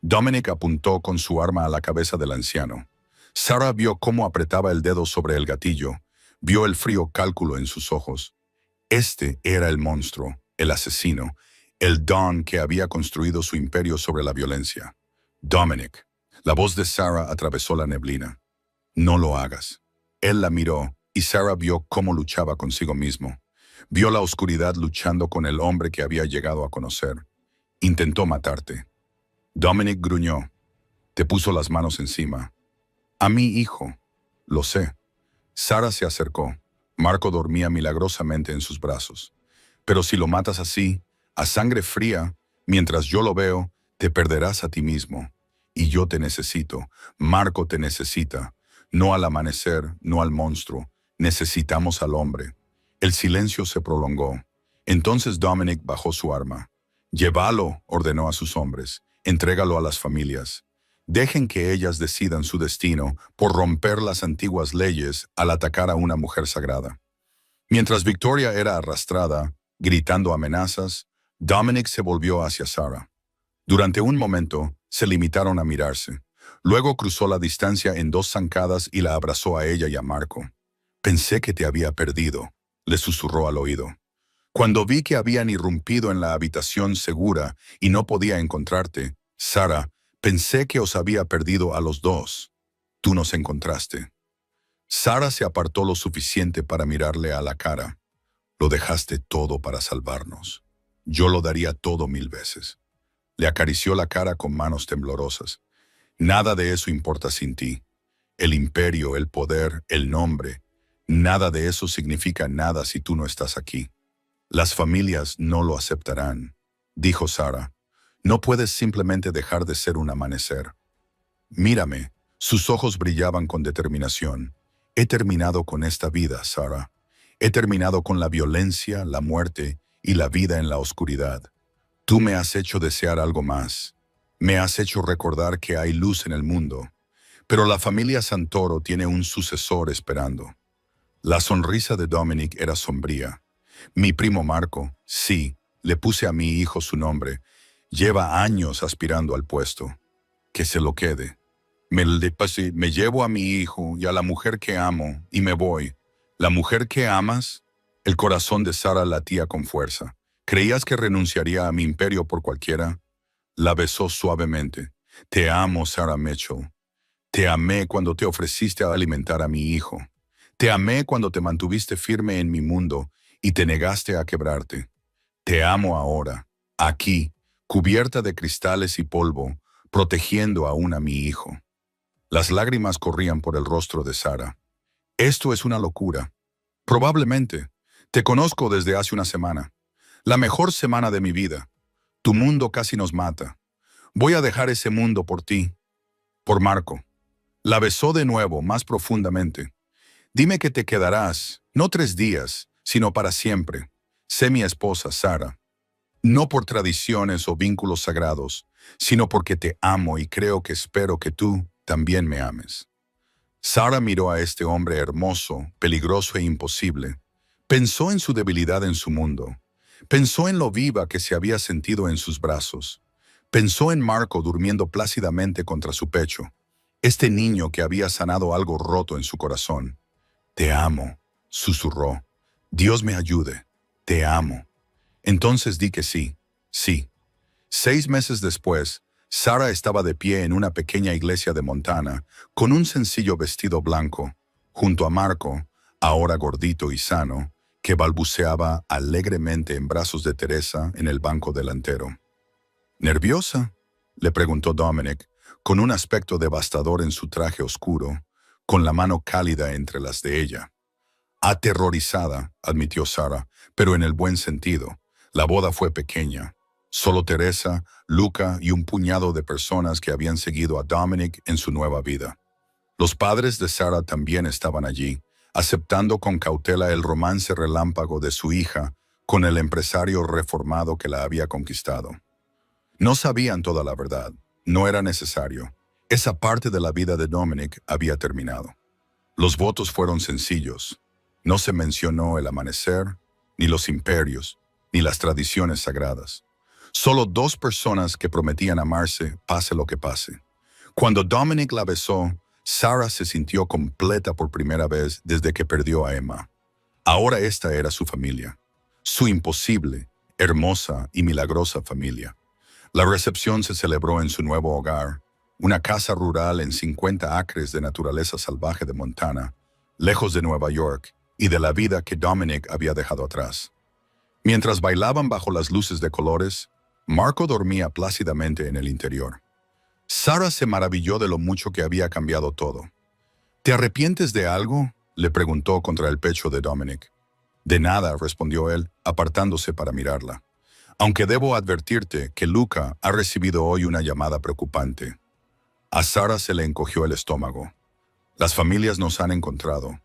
Dominic apuntó con su arma a la cabeza del anciano. Sarah vio cómo apretaba el dedo sobre el gatillo, vio el frío cálculo en sus ojos. Este era el monstruo, el asesino, el Don que había construido su imperio sobre la violencia. «Dominic». La voz de Sarah atravesó la neblina. «No lo hagas». Él la miró y Sarah vio cómo luchaba consigo mismo. Vio la oscuridad luchando con el hombre que había llegado a conocer. «Intentó matarte». Dominic gruñó. Te puso las manos encima. «A mi hijo». «Lo sé». Sarah se acercó. Marco dormía milagrosamente en sus brazos. «Pero si lo matas así, a sangre fría, mientras yo lo veo, te perderás a ti mismo. Y yo te necesito. Marco te necesita. No al amanecer, no al monstruo. Necesitamos al hombre». El silencio se prolongó. Entonces Dominic bajó su arma. «Llévalo», ordenó a sus hombres. «Entrégalo a las familias. Dejen que ellas decidan su destino por romper las antiguas leyes al atacar a una mujer sagrada». Mientras Victoria era arrastrada, gritando amenazas, Dominic se volvió hacia Sarah. Durante un momento, se limitaron a mirarse. Luego cruzó la distancia en 2 zancadas y la abrazó a ella y a Marco. «Pensé que te había perdido», le susurró al oído. «Cuando vi que habían irrumpido en la habitación segura y no podía encontrarte, Sarah, pensé que os había perdido a los dos. Tú nos encontraste». Sarah se apartó lo suficiente para mirarle a la cara. «Lo dejaste todo para salvarnos. Yo lo daría todo 1000 veces». Le acarició la cara con manos temblorosas. «Nada de eso importa sin ti. El imperio, el poder, el nombre. Nada de eso significa nada si tú no estás aquí. Las familias no lo aceptarán», dijo Sarah. «No puedes simplemente dejar de ser un amanecer». «Mírame». Sus ojos brillaban con determinación. «He terminado con esta vida, Sarah. He terminado con la violencia, la muerte y la vida en la oscuridad. Tú me has hecho desear algo más. Me has hecho recordar que hay luz en el mundo. Pero la familia Santoro tiene un sucesor esperando». La sonrisa de Dominic era sombría. «Mi primo Marco, sí, le puse a mi hijo su nombre. Lleva años aspirando al puesto. Que se lo quede. Me llevo a mi hijo y a la mujer que amo y me voy». «¿La mujer que amas?». El corazón de Sarah latía con fuerza. «¿Creías que renunciaría a mi imperio por cualquiera?». La besó suavemente. «Te amo, Sarah Mitchell. Te amé cuando te ofreciste a alimentar a mi hijo. Te amé cuando te mantuviste firme en mi mundo y te negaste a quebrarte. Te amo ahora, aquí, cubierta de cristales y polvo, protegiendo aún a mi hijo. Las lágrimas corrían por el rostro de Sara. Esto es una locura. Probablemente. Te conozco desde hace una semana. La mejor semana de mi vida. Tu mundo casi nos mata. Voy a dejar ese mundo por ti. Por Marco. La besó de nuevo, más profundamente. Dime que te quedarás, no 3 días, sino para siempre. Sé mi esposa, Sara. No por tradiciones o vínculos sagrados, sino porque te amo y creo que espero que tú también me ames. Sara miró a este hombre hermoso, peligroso e imposible. Pensó en su debilidad en su mundo. Pensó en lo viva que se había sentido en sus brazos. Pensó en Marco durmiendo plácidamente contra su pecho. Este niño que había sanado algo roto en su corazón. Te amo, susurró. Dios me ayude. Te amo. Entonces di que sí, sí. 6 meses después, Sara estaba de pie en una pequeña iglesia de Montana, con un sencillo vestido blanco, junto a Marco, ahora gordito y sano, que balbuceaba alegremente en brazos de Teresa en el banco delantero. ¿Nerviosa?, le preguntó Dominic, con un aspecto devastador en su traje oscuro, con la mano cálida entre las de ella. Aterrorizada, admitió Sara, pero en el buen sentido. La boda fue pequeña. Solo Teresa, Luca y un puñado de personas que habían seguido a Dominic en su nueva vida. Los padres de Sara también estaban allí, aceptando con cautela el romance relámpago de su hija con el empresario reformado que la había conquistado. No sabían toda la verdad, no era necesario. Esa parte de la vida de Dominic había terminado. Los votos fueron sencillos. No se mencionó el amanecer, ni los imperios, ni las tradiciones sagradas. Solo 2 personas que prometían amarse, pase lo que pase. Cuando Dominic la besó, Sara se sintió completa por primera vez desde que perdió a Emma. Ahora esta era su familia, su imposible, hermosa y milagrosa familia. La recepción se celebró en su nuevo hogar, una casa rural en 50 acres de naturaleza salvaje de Montana, lejos de Nueva York y de la vida que Dominic había dejado atrás. Mientras bailaban bajo las luces de colores, Marco dormía plácidamente en el interior. Sara se maravilló de lo mucho que había cambiado todo. ¿Te arrepientes de algo?, le preguntó contra el pecho de Dominic. De nada, respondió él, apartándose para mirarla. Aunque debo advertirte que Luca ha recibido hoy una llamada preocupante. A Sara se le encogió el estómago. Las familias nos han encontrado.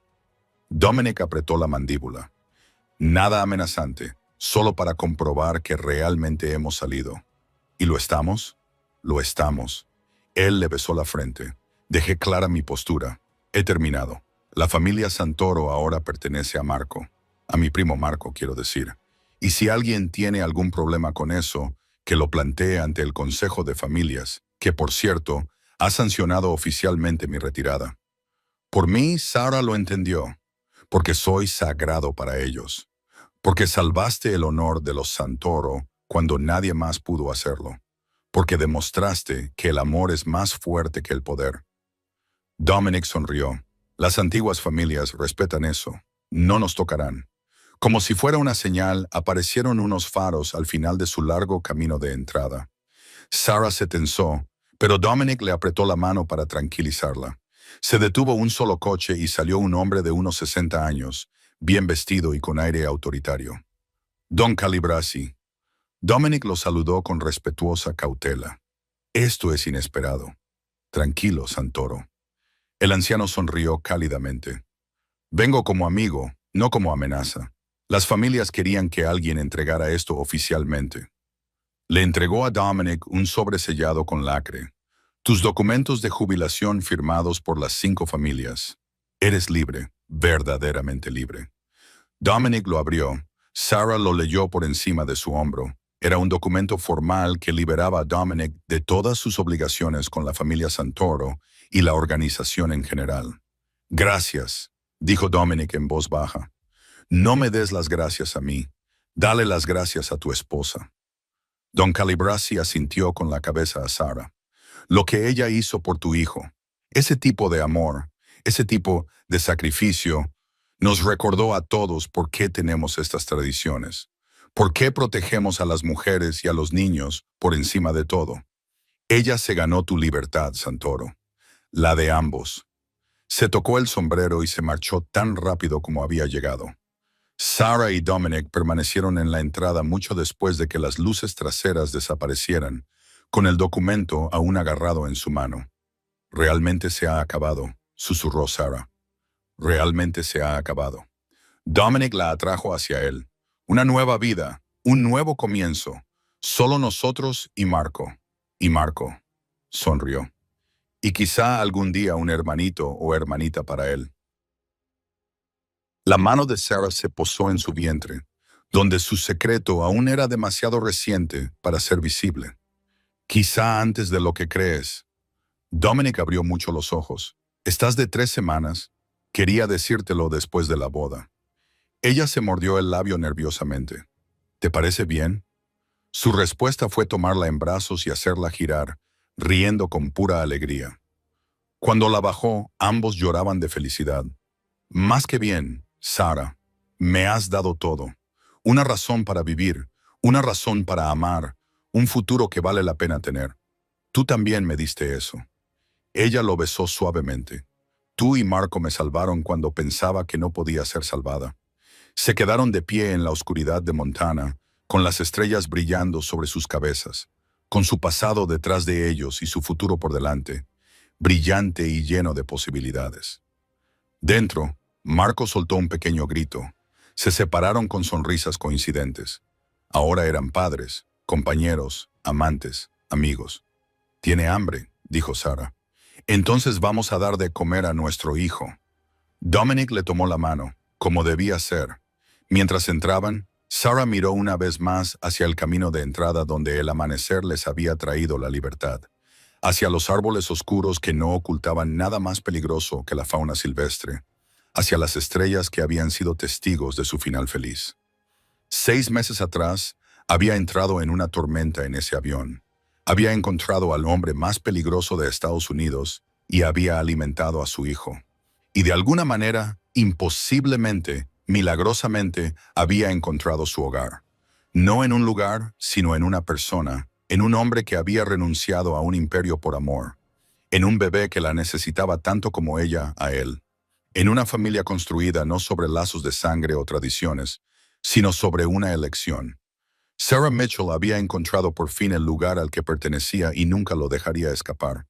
Dominic apretó la mandíbula. Nada amenazante, solo para comprobar que realmente hemos salido. ¿Y lo estamos? Lo estamos. Él le besó la frente. Dejé clara mi postura. He terminado. La familia Santoro ahora pertenece a Marco. A mi primo Marco, quiero decir. Y si alguien tiene algún problema con eso, que lo plantee ante el Consejo de Familias, que, por cierto, ha sancionado oficialmente mi retirada. Por mí, Sara lo entendió, porque soy sagrado para ellos, porque salvaste el honor de los Santoro cuando nadie más pudo hacerlo, porque demostraste que el amor es más fuerte que el poder. Dominic sonrió. Las antiguas familias respetan eso. No nos tocarán. Como si fuera una señal, aparecieron unos faros al final de su largo camino de entrada. Sara se tensó, pero Dominic le apretó la mano para tranquilizarla. Se detuvo un solo coche y salió un hombre de unos 60 años, bien vestido y con aire autoritario. Don Calibrasi. Dominic lo saludó con respetuosa cautela. Esto es inesperado. Tranquilo, Santoro. El anciano sonrió cálidamente. Vengo como amigo, no como amenaza. Las familias querían que alguien entregara esto oficialmente. Le entregó a Dominic un sobre sellado con lacre. Tus documentos de jubilación firmados por las 5 familias. Eres libre, verdaderamente libre. Dominic lo abrió. Sara lo leyó por encima de su hombro. Era un documento formal que liberaba a Dominic de todas sus obligaciones con la familia Santoro y la organización en general. Gracias, dijo Dominic en voz baja. No me des las gracias a mí. Dale las gracias a tu esposa. Don Calibrasi asintió con la cabeza a Sara. Lo que ella hizo por tu hijo, ese tipo de amor, ese tipo de sacrificio, nos recordó a todos por qué tenemos estas tradiciones. ¿Por qué protegemos a las mujeres y a los niños por encima de todo? Ella se ganó tu libertad, Santoro, la de ambos. Se tocó el sombrero y se marchó tan rápido como había llegado. Sarah y Dominic permanecieron en la entrada mucho después de que las luces traseras desaparecieran, con el documento aún agarrado en su mano. Realmente se ha acabado, susurró Sarah. Realmente se ha acabado. Dominic la atrajo hacia él. Una nueva vida, un nuevo comienzo. Solo nosotros y Marco. Y Marco sonrió. Y quizá algún día un hermanito o hermanita para él. La mano de Sarah se posó en su vientre, donde su secreto aún era demasiado reciente para ser visible. Quizá antes de lo que crees. Dominic abrió mucho los ojos. Estás de 3 semanas. Quería decírtelo después de la boda. Ella se mordió el labio nerviosamente. ¿Te parece bien? Su respuesta fue tomarla en brazos y hacerla girar, riendo con pura alegría. Cuando la bajó, ambos lloraban de felicidad. Más que bien, Sarah, me has dado todo. Una razón para vivir, una razón para amar, un futuro que vale la pena tener. Tú también me diste eso. Ella lo besó suavemente. Tú y Marco me salvaron cuando pensaba que no podía ser salvada. Se quedaron de pie en la oscuridad de Montana, con las estrellas brillando sobre sus cabezas, con su pasado detrás de ellos y su futuro por delante, brillante y lleno de posibilidades. Dentro, Marco soltó un pequeño grito. Se separaron con sonrisas coincidentes. Ahora eran padres, compañeros, amantes, amigos. «Tiene hambre», dijo Sarah. «Entonces vamos a dar de comer a nuestro hijo». Dominic le tomó la mano, como debía ser. Mientras entraban, Sarah miró una vez más hacia el camino de entrada donde el amanecer les había traído la libertad, hacia los árboles oscuros que no ocultaban nada más peligroso que la fauna silvestre, hacia las estrellas que habían sido testigos de su final feliz. 6 meses atrás, había entrado en una tormenta en ese avión. Había encontrado al hombre más peligroso de Estados Unidos y había alimentado a su hijo. Y de alguna manera, imposiblemente, milagrosamente, había encontrado su hogar. No en un lugar, sino en una persona, en un hombre que había renunciado a un imperio por amor, en un bebé que la necesitaba tanto como ella a él, en una familia construida no sobre lazos de sangre o tradiciones, sino sobre una elección. Sarah Mitchell había encontrado por fin el lugar al que pertenecía y nunca lo dejaría escapar.